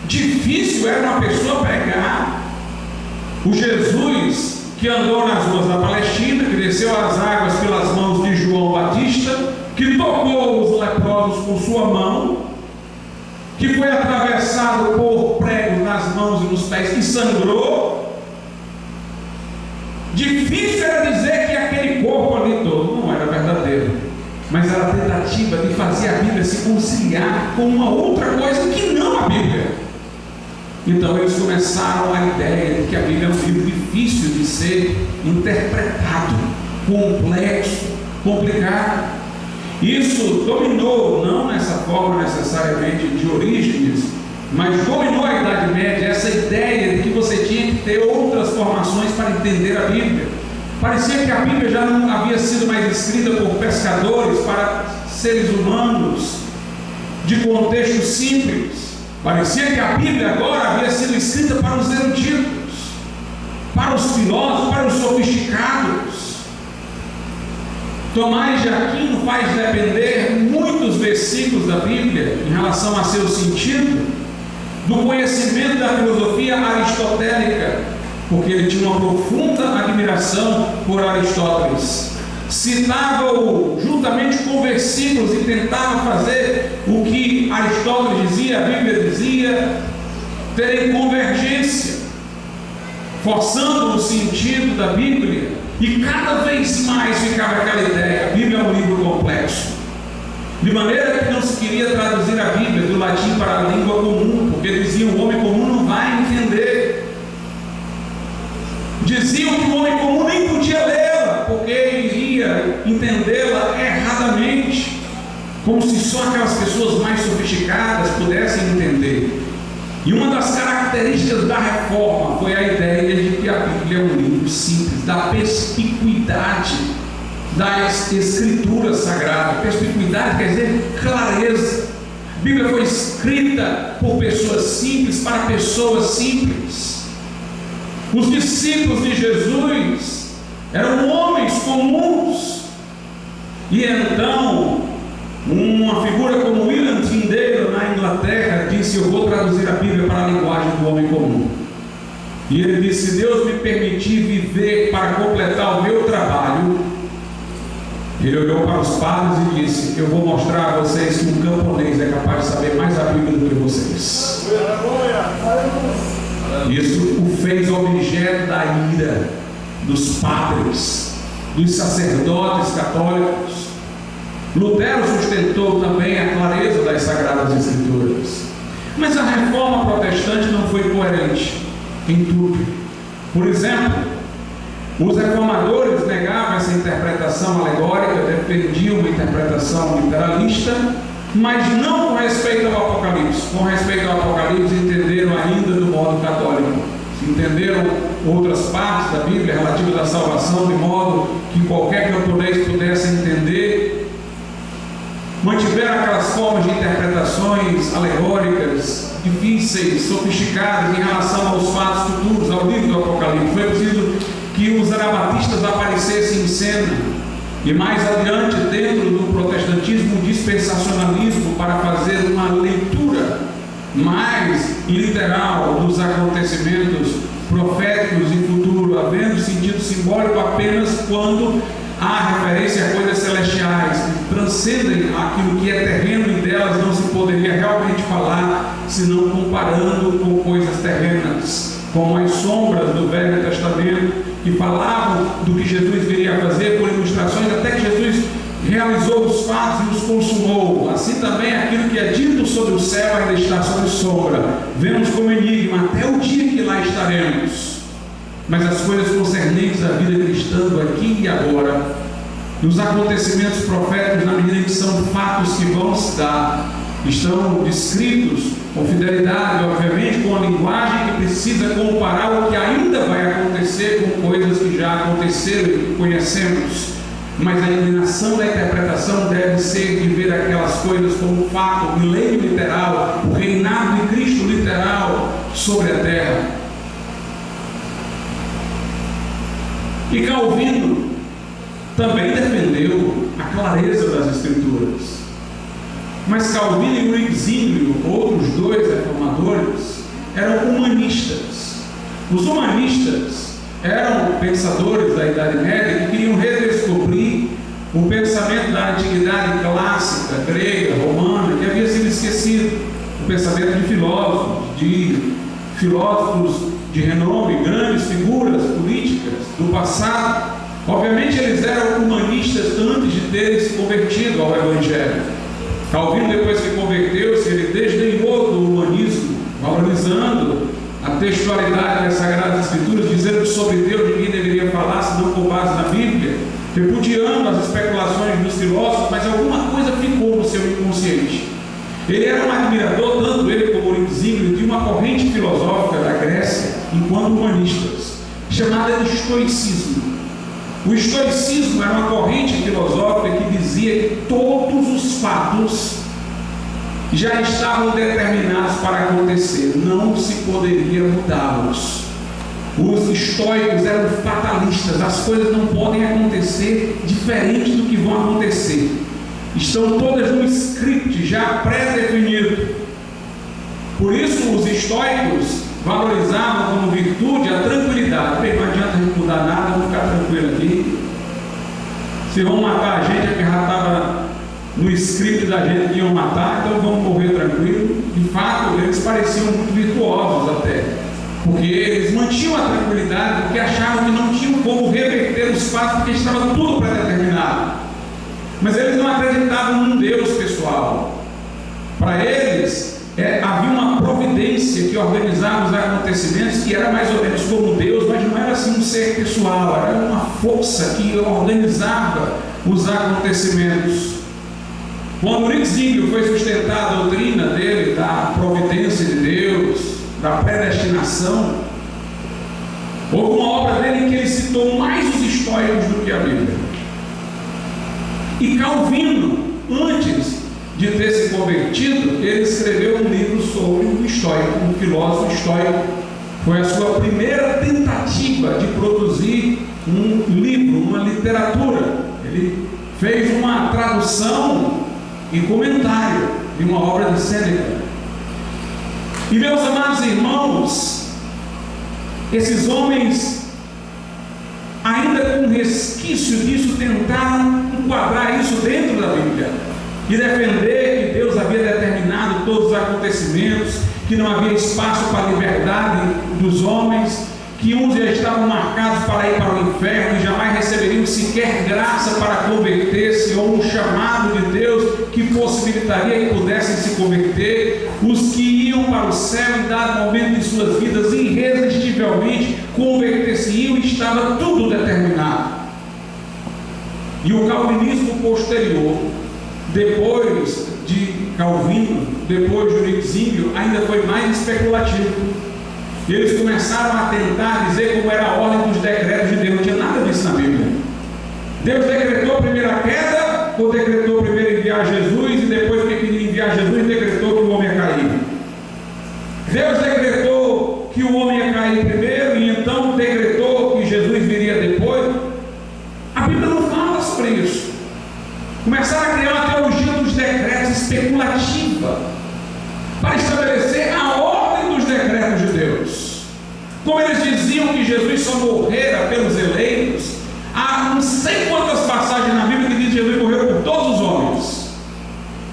Difícil era uma pessoa pregar o Jesus que andou nas ruas da Palestina, que desceu as águas pelas mãos de João Batista, que tocou os leprosos com sua mão, que foi atravessado por pregos nas mãos e nos pés e sangrou. Difícil era dizer que aquele corpo ali todo não era verdadeiro, mas era a tentativa de fazer a Bíblia se conciliar com uma outra coisa que não a Bíblia. Então eles começaram a ideia de que a Bíblia é um livro difícil de ser interpretado, complexo, complicado. Isso dominou, não nessa forma necessariamente de Orígenes, mas dominou a Idade Média, essa ideia de que você tinha que ter outras formações para entender a Bíblia. Parecia que a Bíblia já não havia sido mais escrita por pescadores para seres humanos de contexto simples. Parecia que a Bíblia agora havia sido escrita para os eruditos, para os filósofos, para os sofisticados. Tomás de Aquino faz depender muitos versículos da Bíblia em relação a seu sentido do conhecimento da filosofia aristotélica, porque ele tinha uma profunda admiração por Aristóteles. Citava-o juntamente com versículos e tentava fazer o que Aristóteles dizia, a Bíblia dizia, terem convergência, forçando o sentido da Bíblia, e cada vez mais ficava aquela ideia: a Bíblia é um livro complexo, de maneira que não se queria traduzir a Bíblia do latim para a língua comum, porque diziam que o homem comum não vai entender. Diziam que o homem comum nem podia lê-la, porque iria entendê-la erradamente, como se só aquelas pessoas mais sofisticadas pudessem entender. E uma das características da reforma foi a ideia de que a Bíblia é um livro simples, da perspicuidade da escritura sagrada. Perspicuidade quer dizer clareza. A Bíblia foi escrita por pessoas simples para pessoas simples. Os discípulos de Jesus eram homens comuns. E então, uma figura como William Tyndale, na Inglaterra, disse: eu vou traduzir a Bíblia para a linguagem do homem comum. E ele disse: se Deus me permitir viver para completar o meu trabalho. Ele olhou para os padres e disse: eu vou mostrar a vocês que um camponês é capaz de saber mais a Bíblia do que vocês. Isso o fez objeto da ira dos padres, dos sacerdotes católicos. Lutero sustentou também a clareza das Sagradas Escrituras. Mas a reforma protestante não foi coerente em tudo. Por exemplo, Os reformadores negavam essa interpretação alegórica, defendiam uma interpretação literalista, mas não com respeito ao Apocalipse. Com respeito ao Apocalipse, entenderam ainda do modo católico. Entenderam outras partes da Bíblia relativas à salvação, de modo que qualquer camponês pudesse entender. Mantiveram aquelas formas de interpretações alegóricas, difíceis, sofisticadas em relação aos fatos futuros, ao livro do Apocalipse. Foi preciso que os anabatistas aparecessem em cena, e mais adiante, dentro do protestantismo, o dispensacionalismo, para fazer uma leitura mais literal dos acontecimentos proféticos e futuro, havendo sentido simbólico apenas quando há referência a coisas celestiais que transcendem aquilo que é terreno, e delas não se poderia realmente falar senão comparando com coisas terrenas, como as sombras do Velho Testamento, que falavam do que Jesus viria a fazer por ilustrações, até que Jesus realizou os fatos e os consumou. Assim também aquilo que é dito sobre o céu ainda está sob sombra. Vemos como enigma até o dia que lá estaremos. Mas as coisas concernentes à vida cristã do aqui e agora, nos acontecimentos proféticos, na medida em que são fatos que vão se dar, estão descritos com fidelidade, obviamente, com a linguagem que precisa comparar o que ainda vai acontecer com coisas que já aconteceram e que conhecemos. Mas a inclinação da interpretação deve ser de ver aquelas coisas como fato, o milênio literal, o reinado de Cristo literal sobre a terra. E Calvino também defendeu a clareza das Escrituras. Mas Calvino e Wrigzínglio, outros dois reformadores, eram humanistas. Os humanistas eram pensadores da Idade Média que queriam redescobrir o pensamento da antiguidade clássica, grega, romana, que havia sido esquecido. O pensamento de filósofos de renome, grandes figuras políticas do passado. Obviamente eles eram humanistas antes de terem se convertido ao Evangelho. Calvino, depois que converteu-se, ele desdenhou do humanismo, valorizando a textualidade das Sagradas Escrituras, dizendo que sobre Deus ninguém deveria falar senão com base na Bíblia, repudiando as especulações dos filósofos, mas alguma coisa ficou no seu inconsciente. Ele era um admirador, tanto ele como Wrigzínglio, de uma corrente filosófica da Grécia, enquanto humanistas, chamada de estoicismo. O estoicismo era uma corrente filosófica que dizia que todos os fatos já estavam determinados para acontecer, não se poderia mudá-los. Os estoicos eram fatalistas, as coisas não podem acontecer diferente do que vão acontecer. Estão todas no script já pré-definido. Por isso os estoicos valorizavam como virtude a tranquilidade. Bem, não adianta a gente mudar nada, vamos ficar tranquilo aqui. Se vão matar a gente, é que já estava no script da gente que iam matar, então vamos morrer tranquilo. De fato, eles pareciam muito virtuosos até, porque eles mantinham a tranquilidade, porque achavam que não tinham como reverter os fatos, porque estava tudo pré-determinado. Mas eles não acreditavam num Deus pessoal. Para eles, havia uma providência que organizava os acontecimentos, que era mais ou menos como Deus, mas não era assim um ser pessoal, era uma força que organizava os acontecimentos. Quando Wrigzínglio foi sustentar a doutrina dele da providência de Deus, da predestinação, houve uma obra dele em que ele citou mais os estoicos do que a Bíblia. E Calvino, antes de ter se convertido, ele escreveu um livro sobre um estoico, um filósofo estoico. Foi a sua primeira tentativa de produzir um livro, uma literatura. Ele fez uma tradução e comentário de uma obra de Sêneca. E meus amados irmãos, esses homens, ainda com resquício disso, tentaram enquadrar isso dentro da Bíblia e defender que Deus havia determinado todos os acontecimentos, que não havia espaço para a liberdade dos homens, que uns já estavam marcados para ir para o inferno e jamais receberiam sequer graça para converter-se, ou um chamado de Deus que possibilitaria que pudessem se converter. Os que iam para o céu em dado momento de suas vidas, irresistivelmente, converter-se-iam e estava tudo determinado. E o calvinismo posterior, depois de Calvino, depois de Uritzílio, ainda foi mais especulativo. Eles começaram a tentar dizer como era a ordem dos decretos de Deus. Não tinha nada disso na Bíblia. Deus decretou primeiro a queda, ou decretou primeiro enviar Jesus, e depois que queria enviar Jesus, decretou que o homem ia cair. Deus decretou que o homem ia cair primeiro, e então decretou que Jesus viria depois. A Bíblia não fala sobre isso. Começaram a criar uma teologia dos decretos especulativa, para estabelecer a ordem dos decretos de Deus. Como eles diziam que Jesus só morrera pelos eleitos, há não sei quantas passagens na Bíblia que diz que Jesus morreu por todos os homens.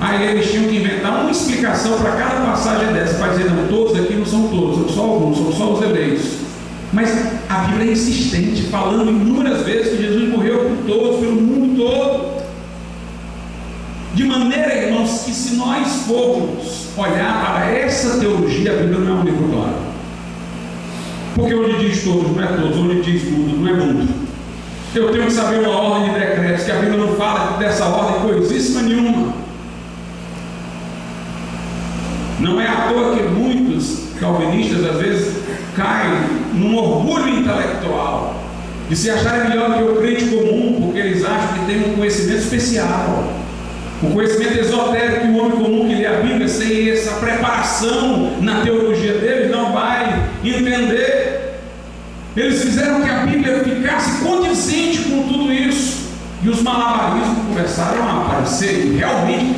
Aí eles tinham que inventar uma explicação para cada passagem dessa, para dizer, não, todos aqui não são todos, são só alguns, são só os eleitos. Mas a Bíblia é insistente, falando inúmeras vezes que Jesus morreu por todos, pelo mundo todo. De maneira, irmãos, que se nós formos olhar para essa teologia, a Bíblia não é um livro claro. Porque onde diz todos, não é todos, onde diz mundo, não é mundo. Eu tenho que saber uma ordem de decretos, que a Bíblia não fala dessa ordem coisíssima nenhuma. Não é à toa que muitos calvinistas, às vezes, caem num orgulho intelectual, de se acharem melhor que o crente comum, porque eles acham que tem um conhecimento especial. O conhecimento esotérico que o homem comum que lê a Bíblia, sem essa preparação na teologia deles, não vai entender. Eles fizeram que a Bíblia ficasse condizente com tudo isso, e os malabarismos começaram a aparecer, e realmente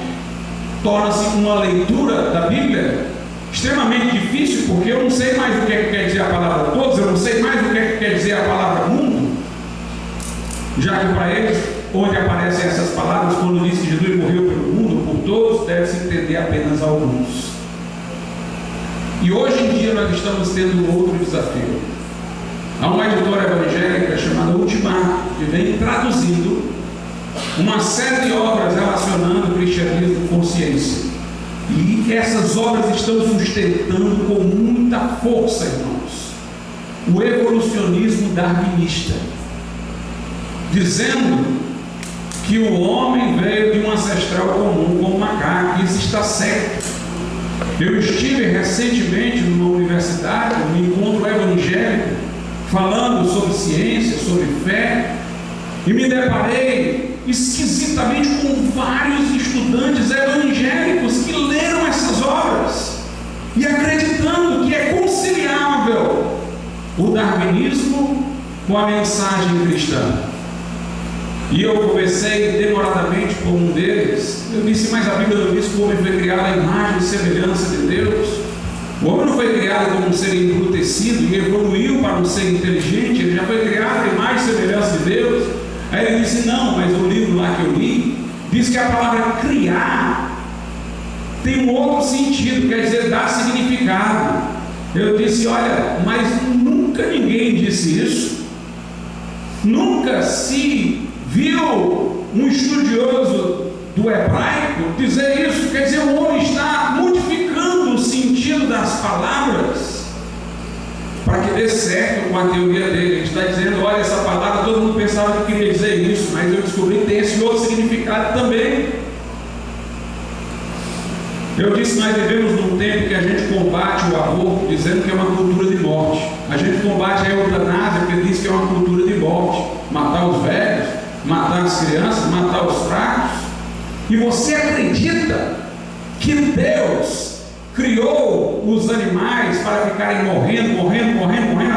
torna-se uma leitura da Bíblia extremamente difícil, porque eu não sei mais o que é que quer dizer a palavra todos, eu não sei mais o que é que quer dizer a palavra mundo, já que para eles, onde aparecem essas palavras, quando diz que Jesus morreu pelo mundo, por todos, deve-se entender apenas alguns. E hoje em dia nós estamos tendo um outro desafio. Há uma editora evangélica chamada Ultimato, que vem traduzindo uma série de obras relacionando o cristianismo com ciência. E essas obras estão sustentando com muita força, irmãos, o evolucionismo darwinista, dizendo que o homem veio de um ancestral comum com um macaco. Isso está certo. Eu estive recentemente numa universidade, num encontro evangélico, falando sobre ciência, sobre fé, e me deparei esquisitamente com vários estudantes evangélicos que leram essas obras e acreditando que é conciliável o darwinismo com a mensagem cristã. E eu conversei demoradamente com um deles. Eu disse, mas a Bíblia não diz que o homem foi criado à imagem e semelhança de Deus? O homem não foi criado como um ser embrutecido e evoluiu para um ser inteligente, ele já foi criado à imagem e semelhança de Deus. Aí ele disse, não, mas o livro lá que eu li diz que a palavra criar tem um outro sentido, quer dizer, dar significado. Eu disse, olha, mas nunca ninguém disse isso. Nunca se viu um estudioso do hebraico dizer isso. Quer dizer, o homem está modificando o sentido das palavras para que dê certo com a teoria dele. Ele está dizendo, olha, essa palavra todo mundo pensava que queria dizer isso, mas eu descobri que tem esse outro significado também. Eu disse, nós vivemos num tempo que a gente combate o aborto dizendo que é uma cultura de morte. A gente combate a eutanásia porque diz que é uma cultura de morte. Matar os velhos, matar as crianças, matar os fracos. E você acredita que Deus criou os animais para ficarem morrendo,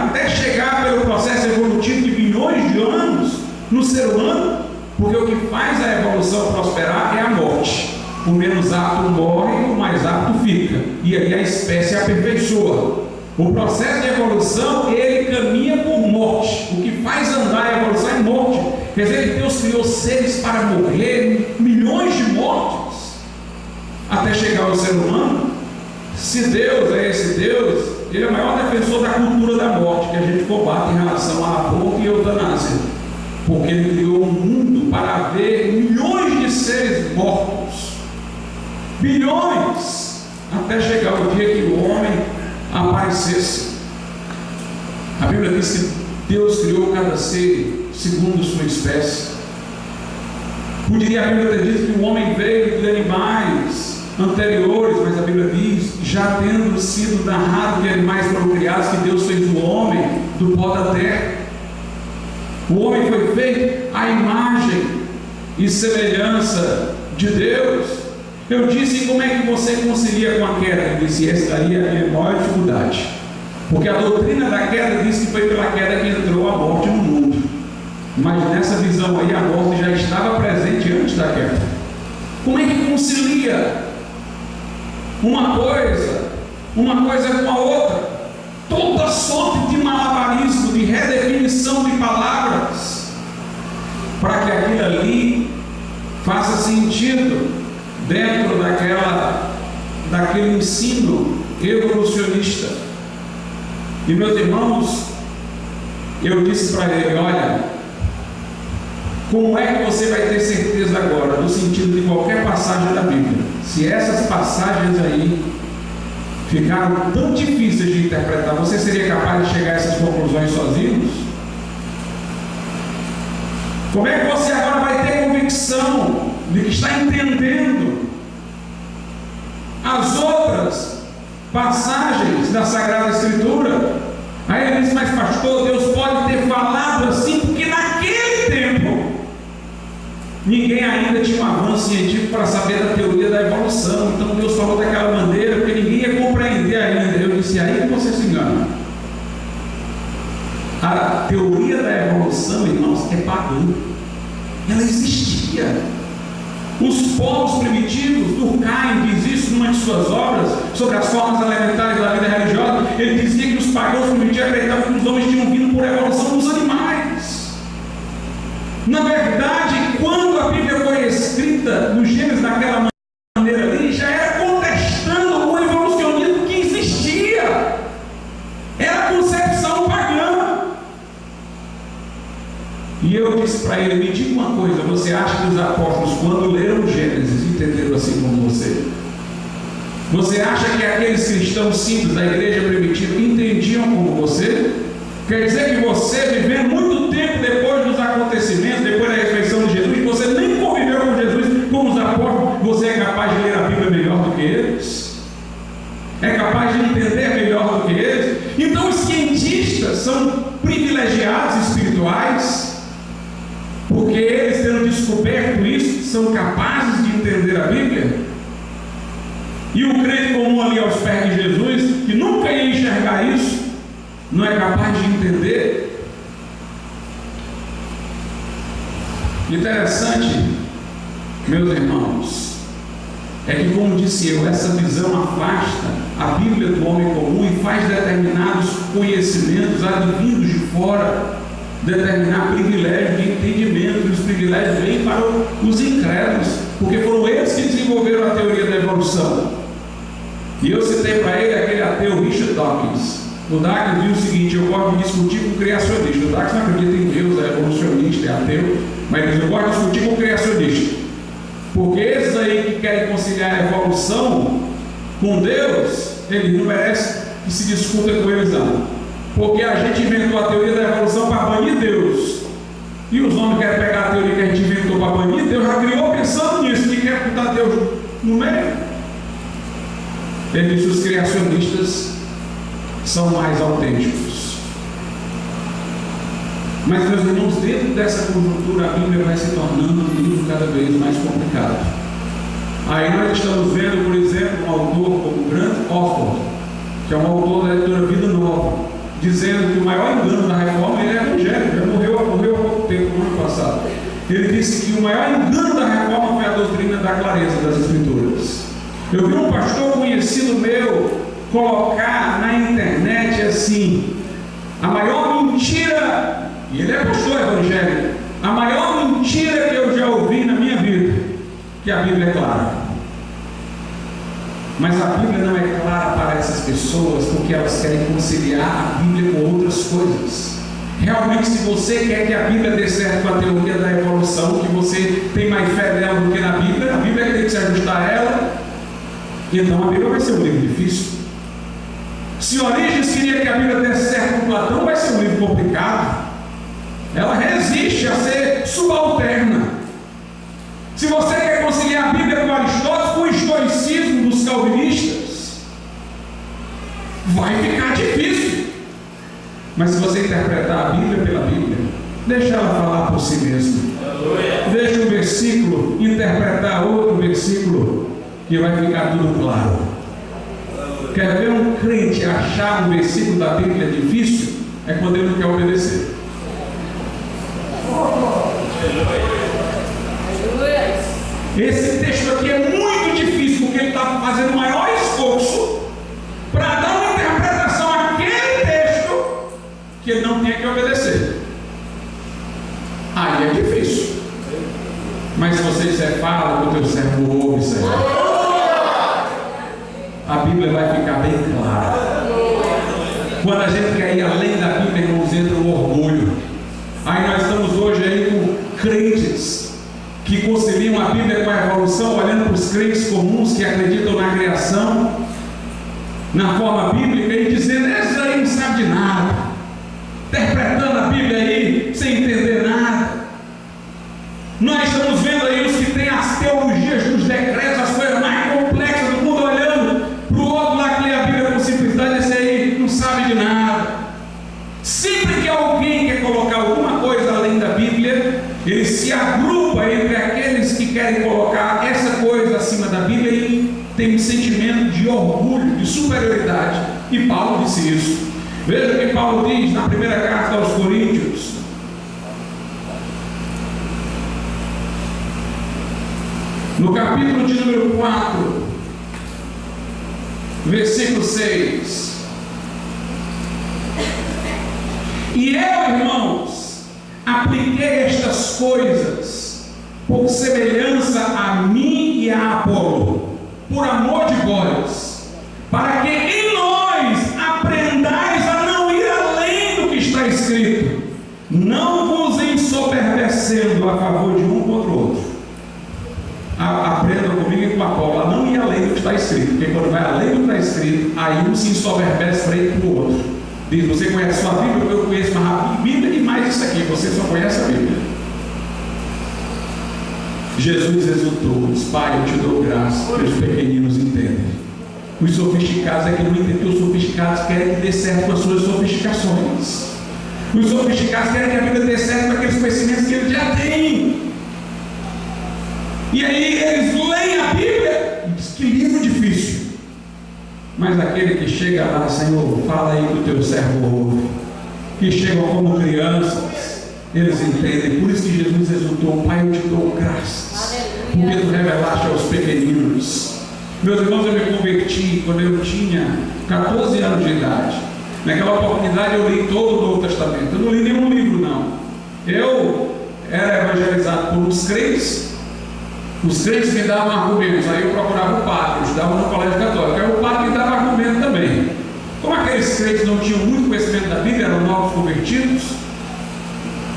até chegar pelo processo evolutivo de bilhões de anos no ser humano? Porque o que faz a evolução prosperar é a morte. O menos apto morre, o mais apto fica. E aí a espécie aperfeiçoa. O processo de evolução, ele caminha por morte. O que faz andar a evolução é morte. Quer dizer que Deus criou seres para morrer, milhões de mortes, até chegar ao ser humano. Se Deus é esse Deus, ele é o maior defensor da cultura da morte, que a gente combate em relação a aborto e eutanásia. Porque ele criou um mundo para haver milhões de seres mortos. Bilhões, até chegar o dia que o homem aparecesse. A Bíblia Bíblia diz que Deus criou cada ser segundo sua espécie. Poderia a Bíblia ter dito que o homem veio de animais anteriores, mas a Bíblia diz, já tendo sido narrado que animais foram criados, que Deus fez o homem do pó da terra. O homem foi feito à imagem e semelhança de Deus. Eu disse, como é que você concilia com a queda? Eu disse, essa daí é a minha maior dificuldade, porque a doutrina da queda diz que foi pela queda que entrou a morte no mundo, mas nessa visão aí a morte já estava presente antes da queda. Como é que concilia uma coisa com a outra? Toda sorte de malabarismo, de redefinição de palavras, para que aquilo ali faça sentido dentro daquele ensino evolucionista. E meus irmãos, eu disse para ele, olha, como é que você vai ter certeza agora do sentido de qualquer passagem da Bíblia, se essas passagens aí ficaram tão difíceis de interpretar? Você seria capaz de chegar a essas conclusões sozinhos? Como é que você agora vai ter convicção de que está entendendo as outras passagens da Sagrada Escritura? Aí ele diz, mas pastor, Deus pode ter falado assim, porque naquele tempo ninguém ainda tinha um avanço científico para saber da teoria da evolução. Então Deus falou daquela maneira, porque ninguém ia compreender ainda. Eu disse, aí você se engana. A teoria da evolução, irmãos, é pagã. Ela existia. Os povos primitivos, Durkheim diz isso numa de suas obras sobre as formas elementares da vida religiosa. Ele dizia que os pagãos primitivos acreditavam que os homens tinham vindo por evolução dos animais. Na verdade, quando a Bíblia foi escrita no Gênesis daquela maneira ali, já era contestando o evolucionismo que existia. Era a concepção pagã. E eu disse para ele, me diga uma coisa, você acha que os apóstolos, quando leram Gênesis, entenderam assim como você? Você acha que aqueles cristãos simples da igreja primitiva entendiam como você? Quer dizer que você, vivendo muito tempo depois dos acontecimentos, depois da ressurreição de Jesus, você nem conviveu com Jesus como os apóstolos, você é capaz de ler a Bíblia melhor do que eles? É capaz de entender melhor do que eles? Então os cientistas são privilegiados espirituais, porque eles, tendo descoberto isso, são capazes de entender a Bíblia. E o crente comum ali aos pés de Jesus, que nunca ia enxergar isso, não é capaz de entender. Interessante, meus irmãos, é que, como disse eu, essa visão afasta a Bíblia do homem comum e faz determinados conhecimentos advindos de fora determinar privilégios de entendimento, e os privilégios vêm para os incrédulos, porque foram eles que desenvolveram a teoria da evolução. E eu citei para ele aquele ateu Richard Dawkins. O Dawkins diz o seguinte: eu gosto de discutir com o criacionista. O Dawkins não acredita em Deus, é evolucionista, é ateu, mas diz, eu gosto de discutir com o criacionista, porque esses aí que querem conciliar a evolução com Deus, eles não merecem que se discuta com eles não, porque a gente inventou a teoria da evolução para banir Deus, e os homens querem pegar a teoria que a gente inventou para banir Deus, já criou pensando nisso, que quer botar Deus no meio. Ele diz que os criacionistas são mais autênticos. Mas, meus irmãos, dentro dessa conjuntura, a Bíblia vai se tornando um livro cada vez mais complicado. Aí nós estamos vendo, por exemplo, um autor como Grant Offord, que é um autor da editora Vida Nova, dizendo que o maior engano da reforma, ele é evangélico, já morreu há pouco tempo, no ano passado. Ele disse que o maior engano da reforma foi a doutrina da clareza das Escrituras. Eu vi um pastor conhecido meu colocar na internet assim: a maior mentira, e ele é pastor evangélico, a maior mentira que eu já ouvi na minha vida, que a Bíblia é clara. Mas a Bíblia não é clara para essas pessoas, porque elas querem conciliar a Bíblia com outras coisas. Realmente, se você quer que a Bíblia dê certo com a teoria da evolução, que você tem mais fé nela do que na Bíblia, a Bíblia tem que se ajustar a ela, então a Bíblia vai ser um livro difícil. Se Orígenes queria que a Bíblia desse certo com Platão, vai ser um livro complicado. Ela resiste a ser subalterna. Se você quer conciliar a Bíblia com Aristóteles, com o estoicismo dos calvinistas, vai ficar difícil. Mas se você interpretar a Bíblia pela Bíblia, deixa ela falar por si mesma. Deixa um versículo interpretar outro versículo, que vai ficar tudo claro. Quer ver um crente achar um versículo da Bíblia difícil? É quando ele não quer obedecer. Esse texto aqui é muito difícil, porque ele está fazendo o maior esforço para dar uma interpretação àquele texto que ele não tinha que obedecer. Aí é difícil. Mas se você disser, fala com o teu servo, ouve, Senhor, a Bíblia vai ficar bem clara. Quando a gente quer ir além da Bíblia, irmãos, entra o orgulho. Aí nós estamos hoje aí com crentes que conciliam a Bíblia com a evolução, olhando para os crentes comuns que acreditam na criação, na forma bíblica, e dizendo, esse aí não sabe de nada, interpretando a Bíblia aí sem entender nada. Nós estamos vendo aí os que têm as teologias dos decretos, as coisas mais complexas do mundo, olhando para o outro lá que lê a Bíblia com simplicidade, esse aí não sabe de nada. Sempre que alguém quer colocar alguma coisa além da Bíblia, ele se agrupa entre aqueles que querem colocar essa coisa acima da Bíblia e tem um sentimento de orgulho, de superioridade. E Paulo disse isso. Veja o que Paulo diz na primeira carta aos Coríntios. No capítulo de número 4, versículo 6. E eu, irmãos, apliquei estas coisas por semelhança a mim e a Apolo, por amor de vós, para que em nós aprendais a não ir além do que está escrito, não vos ensoberbecendo a favor de um contra o outro. Aprendam comigo e com Apolo a não ir além do que está escrito, porque quando vai além do que está escrito, aí um se ensoberbece frente para o outro. Diz, você conhece a sua Bíblia, eu conheço a Bíblia e mais isso aqui, você só conhece a Bíblia. Jesus exultou, diz, Pai, eu te dou graça, que os pequeninos entendem. Os sofisticados é que não entendem, os sofisticados querem que dê certo com as suas sofisticações. Os sofisticados querem que a Bíblia dê certo com aqueles conhecimentos que eles já têm. E aí eles leem a Bíblia e diz, que livro difícil. Mas aquele que chega lá, Senhor, fala aí que o teu servo ouve, que chegam como crianças, eles entendem. Por isso que Jesus exultou, Pai, eu te dou graças, porque tu revelaste aos pequeninos. Meus irmãos, eu me converti quando eu tinha 14 anos de idade. Naquela oportunidade eu li todo o Novo Testamento. Eu não li nenhum livro, não. Eu era evangelizado por uns crentes. Os crentes me davam argumentos, aí eu procurava o padre, eu estudava no colégio católico, aí o padre me dava argumento também. Como aqueles crentes não tinham muito conhecimento da Bíblia, eram novos convertidos,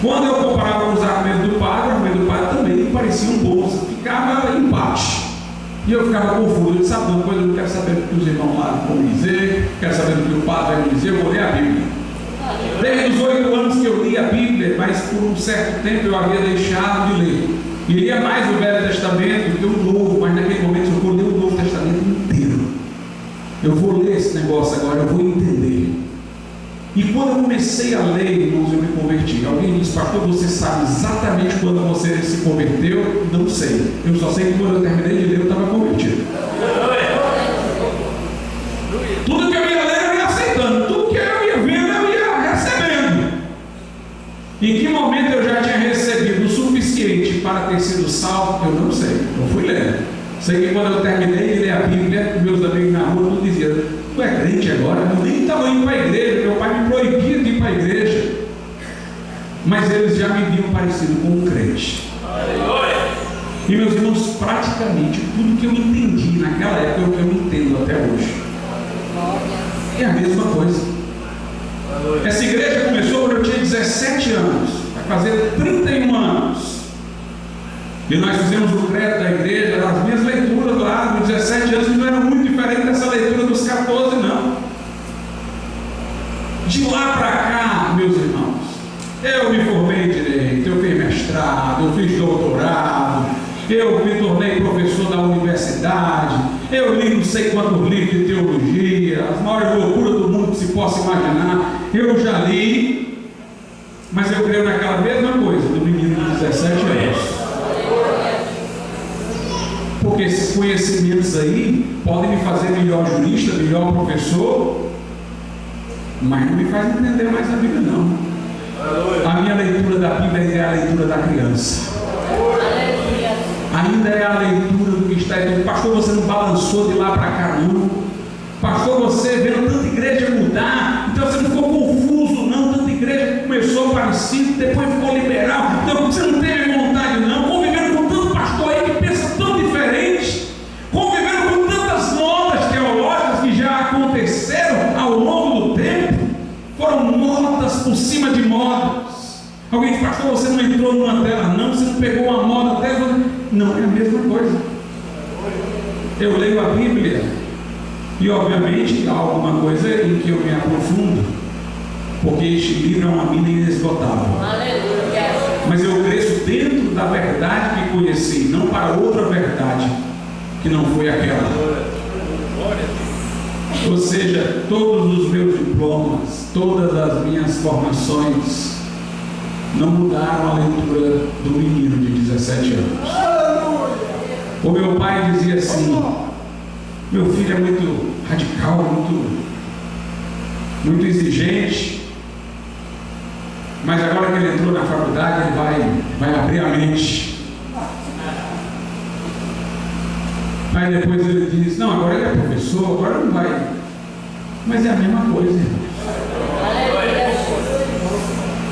quando eu comparava com os argumentos do padre, o argumento do padre também me pareciam bons, ficava empate. E eu ficava confuso, eu disse, sabe uma coisa, eu não quero saber do que os irmãos lá vão me dizer, quero saber do que o padre vai me dizer, eu vou ler a Bíblia. Desde os 8 anos que eu li a Bíblia, mas por um certo tempo eu havia deixado de ler. E lia mais o Velho Testamento do que o Novo, mas naquele momento eu vou ler o Novo Testamento inteiro. Eu vou ler esse negócio agora, eu vou entender. E quando eu comecei a ler, irmãos, eu me converti. Alguém disse, pastor, você sabe exatamente quando você se converteu? Não sei. Eu só sei que quando eu terminei de ler, eu estava convertido. Tudo que eu ia ler, eu ia aceitando. Tudo que eu ia vendo, eu ia recebendo. Em que momento eu já tinha recebido o suficiente para ter sido salvo? Eu não sei. Eu fui lendo. Sei que quando eu terminei de ler a Bíblia, meus amigos na rua não diziam, tu é crente agora? Eu nem estava indo para a igreja, meu pai me proibia de ir para a igreja. Mas eles já me viam parecido com um crente. E meus irmãos, praticamente tudo que eu entendi naquela época é o que eu entendo até hoje. É a mesma coisa. Essa igreja começou quando eu tinha 17 anos, vai fazer 31 anos. E nós fizemos o credo da igreja, as minhas leituras lá, dos 17 anos, que não era muito diferente dessa leitura dos 14, não. De lá para cá, meus irmãos, eu me formei em Direito, eu fiz mestrado, eu fiz doutorado, eu me tornei professor da universidade, eu li não sei quantos livros de teologia, as maiores loucuras do mundo que se possa imaginar, eu já li, mas eu creio naquela mesma coisa do menino de 17 anos. Porque esses conhecimentos aí podem me fazer melhor jurista, melhor professor, mas não me faz entender mais a Bíblia, não. A minha leitura da Bíblia ainda é a leitura da criança. Ainda é a leitura do que está escrito. Pastor, você não balançou de lá para cá, não. Pastor, você vendo tanta igreja mudar, então você não ficou confuso, não. Tanta igreja começou parecido, depois ficou liberal. Então você não teve vontade, não. Convivendo com tanto pastor aí que pensa tão diferente, convivendo com tantas modas teológicas que já aconteceram ao longo do tempo, foram modas por cima de modas. Alguém diz, pastor, você não entrou numa tela, não, você não pegou uma moda dela. Não, é a mesma coisa. Eu leio a Bíblia e obviamente há alguma coisa em que eu me aprofundo, porque este livro é uma mina inesgotável. Mas eu cresço dentro da verdade que conheci, não para outra verdade que não foi aquela. Ou seja, todos os meus diplomas, todas as minhas formações não mudaram a leitura do menino de 17 anos. O meu pai dizia assim, meu filho é muito radical, muito exigente, mas agora que ele entrou na faculdade, ele vai abrir a mente. Aí depois ele diz, não, agora ele é professor, agora não vai. Mas é a mesma coisa, irmão.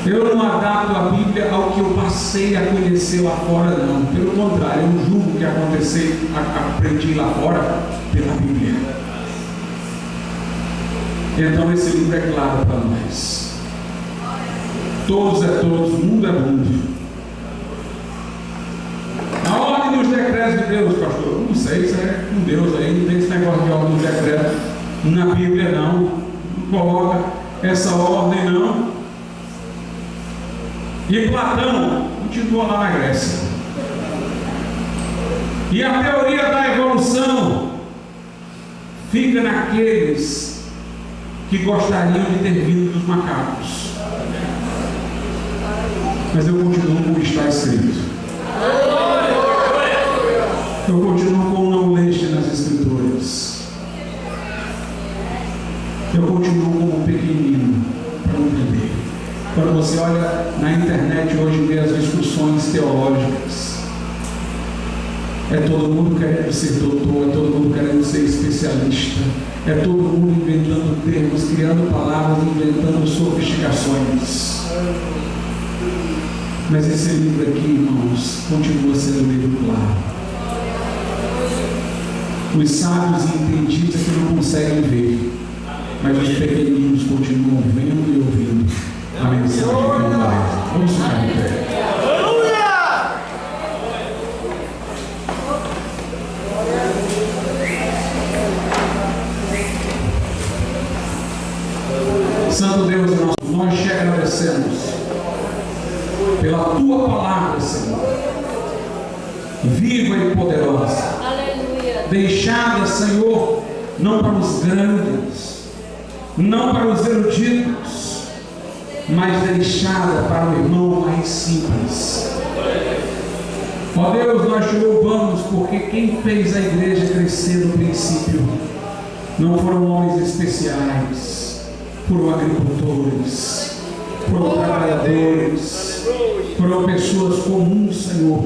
Eu não adapto a Bíblia ao que eu passei a conhecer lá fora, não. Pelo contrário, eu julgo que aprendi lá fora pela Bíblia. Então esse livro é claro para nós. Todos é todos, mundo é mundo. A ordem dos decretos de Deus, pastor, não sei, isso é com Deus aí, não tem esse negócio de ordem dos decretos na Bíblia, não coloca essa ordem, não. E Platão continua lá na Grécia. E a teoria da evolução fica naqueles que gostariam de ter vindo dos macacos. Mas eu continuo com o que está escrito. Eu continuo com o não leste nas Escrituras. Eu continuo como um pequenino para não entender. Quando você olha na internet hoje e vê as discussões teológicas, é todo mundo querendo ser doutor, é todo mundo querendo ser especialista, é todo mundo inventando termos, criando palavras, inventando sofisticações. Mas esse livro aqui, irmãos, continua sendo um livro claro. Os sábios e entendidos é que não conseguem ver, mas os pequeninos continuam vendo e ouvindo a mensagem de Deus. Vamos ficar em pé. Santo Deus nosso, nós te agradecemos pela tua palavra, Senhor, viva e poderosa, deixada, Senhor, não para os grandes, não para os eruditos, mas deixada para o irmão mais simples. Ó Deus, nós te louvamos porque quem fez a igreja crescer no princípio não foram homens especiais, foram agricultores, foram trabalhadores, foram pessoas comuns, Senhor,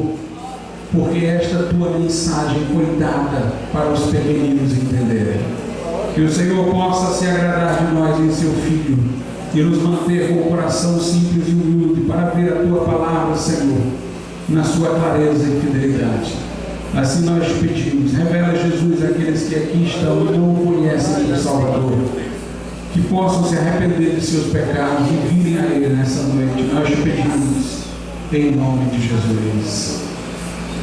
porque esta tua mensagem foi dada para os pequeninos entenderem. Que o Senhor possa se agradar de nós em seu Filho e nos manter com o coração simples e humilde para ver a tua palavra, Senhor, na sua clareza e fidelidade. Assim nós te pedimos, revela Jesus àqueles que aqui estão e não o conhecem como Salvador, que possam se arrepender de seus pecados e virem a Ele nessa noite. Nós te pedimos em nome de Jesus.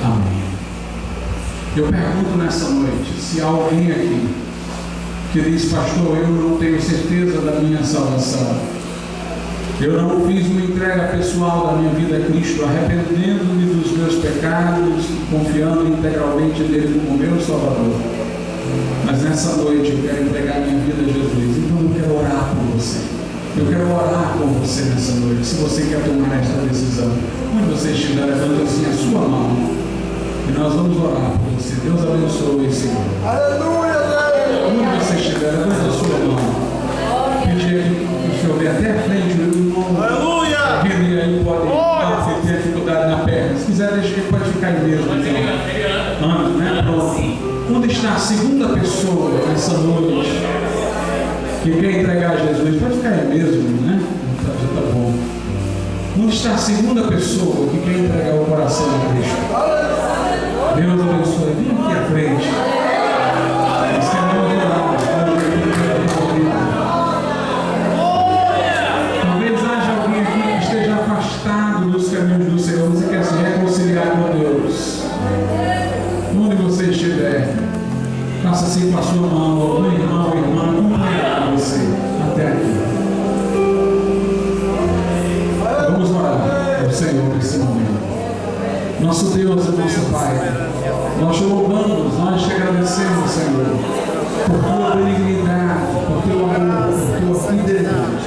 Amém. Eu pergunto nessa noite se há alguém aqui que diz: pastor, eu não tenho certeza da minha salvação. Eu não fiz uma entrega pessoal da minha vida a Cristo, arrependendo-me dos meus pecados, confiando integralmente nele como meu Salvador. Mas nessa noite eu quero entregar minha vida a Jesus. Então eu quero orar por você. Eu quero orar por você nessa noite. Se você quer tomar esta decisão, onde você estiver, levanta assim a sua mão e nós vamos orar por você. Deus abençoe, Senhor. Aleluia, Deus. Onde você estiver, levanta a sua mão. Pedir que o Senhor venha até a frente, meu irmão. Aleluia. Ele aí pode ter dificuldade na perna. Se quiser, deixa ele, pode ficar aí mesmo. Então. Anda, né? Pronto. Onde está a segunda pessoa nessa noite que quer entregar a Jesus? Pode ficar aí mesmo, né? Já tá bom. Onde está a segunda pessoa que quer entregar o coração a Cristo? Deus abençoe. Vem aqui à frente. Nós queremos orar. Talvez haja alguém aqui que esteja afastado dos caminhos do Senhor. Você quer se reconciliar com Deus? Onde você estiver, faça assim com a sua mão, algum irmão ou irmã, acompanhar você até aqui. Vamos orar ao Senhor nesse momento. Nosso Deus e nosso Pai, nós te louvamos, nós te agradecemos, Senhor, por tua benignidade, por teu amor, por tua fidelidade.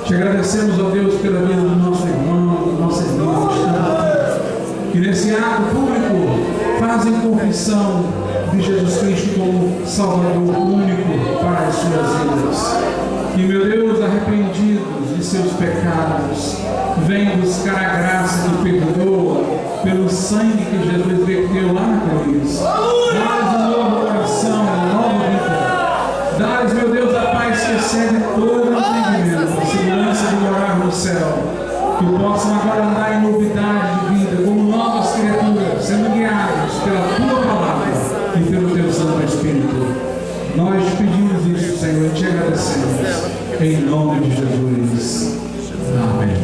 Te agradecemos, ó Deus, pela vida do nosso irmão, do nosso irmão que está aqui, que nesse ato público fazem confissão de Jesus Cristo como Salvador único para as suas vidas. E, meu Deus, arrependidos de seus pecados, vem buscar a graça que perdoa pelo sangue que Jesus verteu lá na cruz. Dá-lhes um novo coração, uma nova vida. Dá-lhes, meu Deus, a paz que excede todo entendimento, a segurança de morar no céu. Que possam agora andar em novidade de vida, como novas criaturas, sendo guiados pela tua palavra e pelo teu Santo Espírito. Nós te pedimos isso, Senhor, e te agradecemos. Em nome de Jesus. Amém.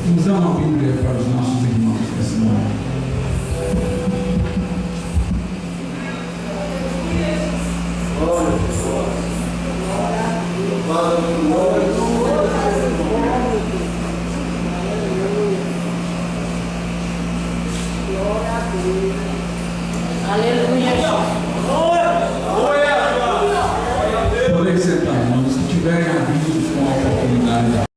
Vamos dar uma Bíblia para os nossos irmãos nesse momento. Aleluia.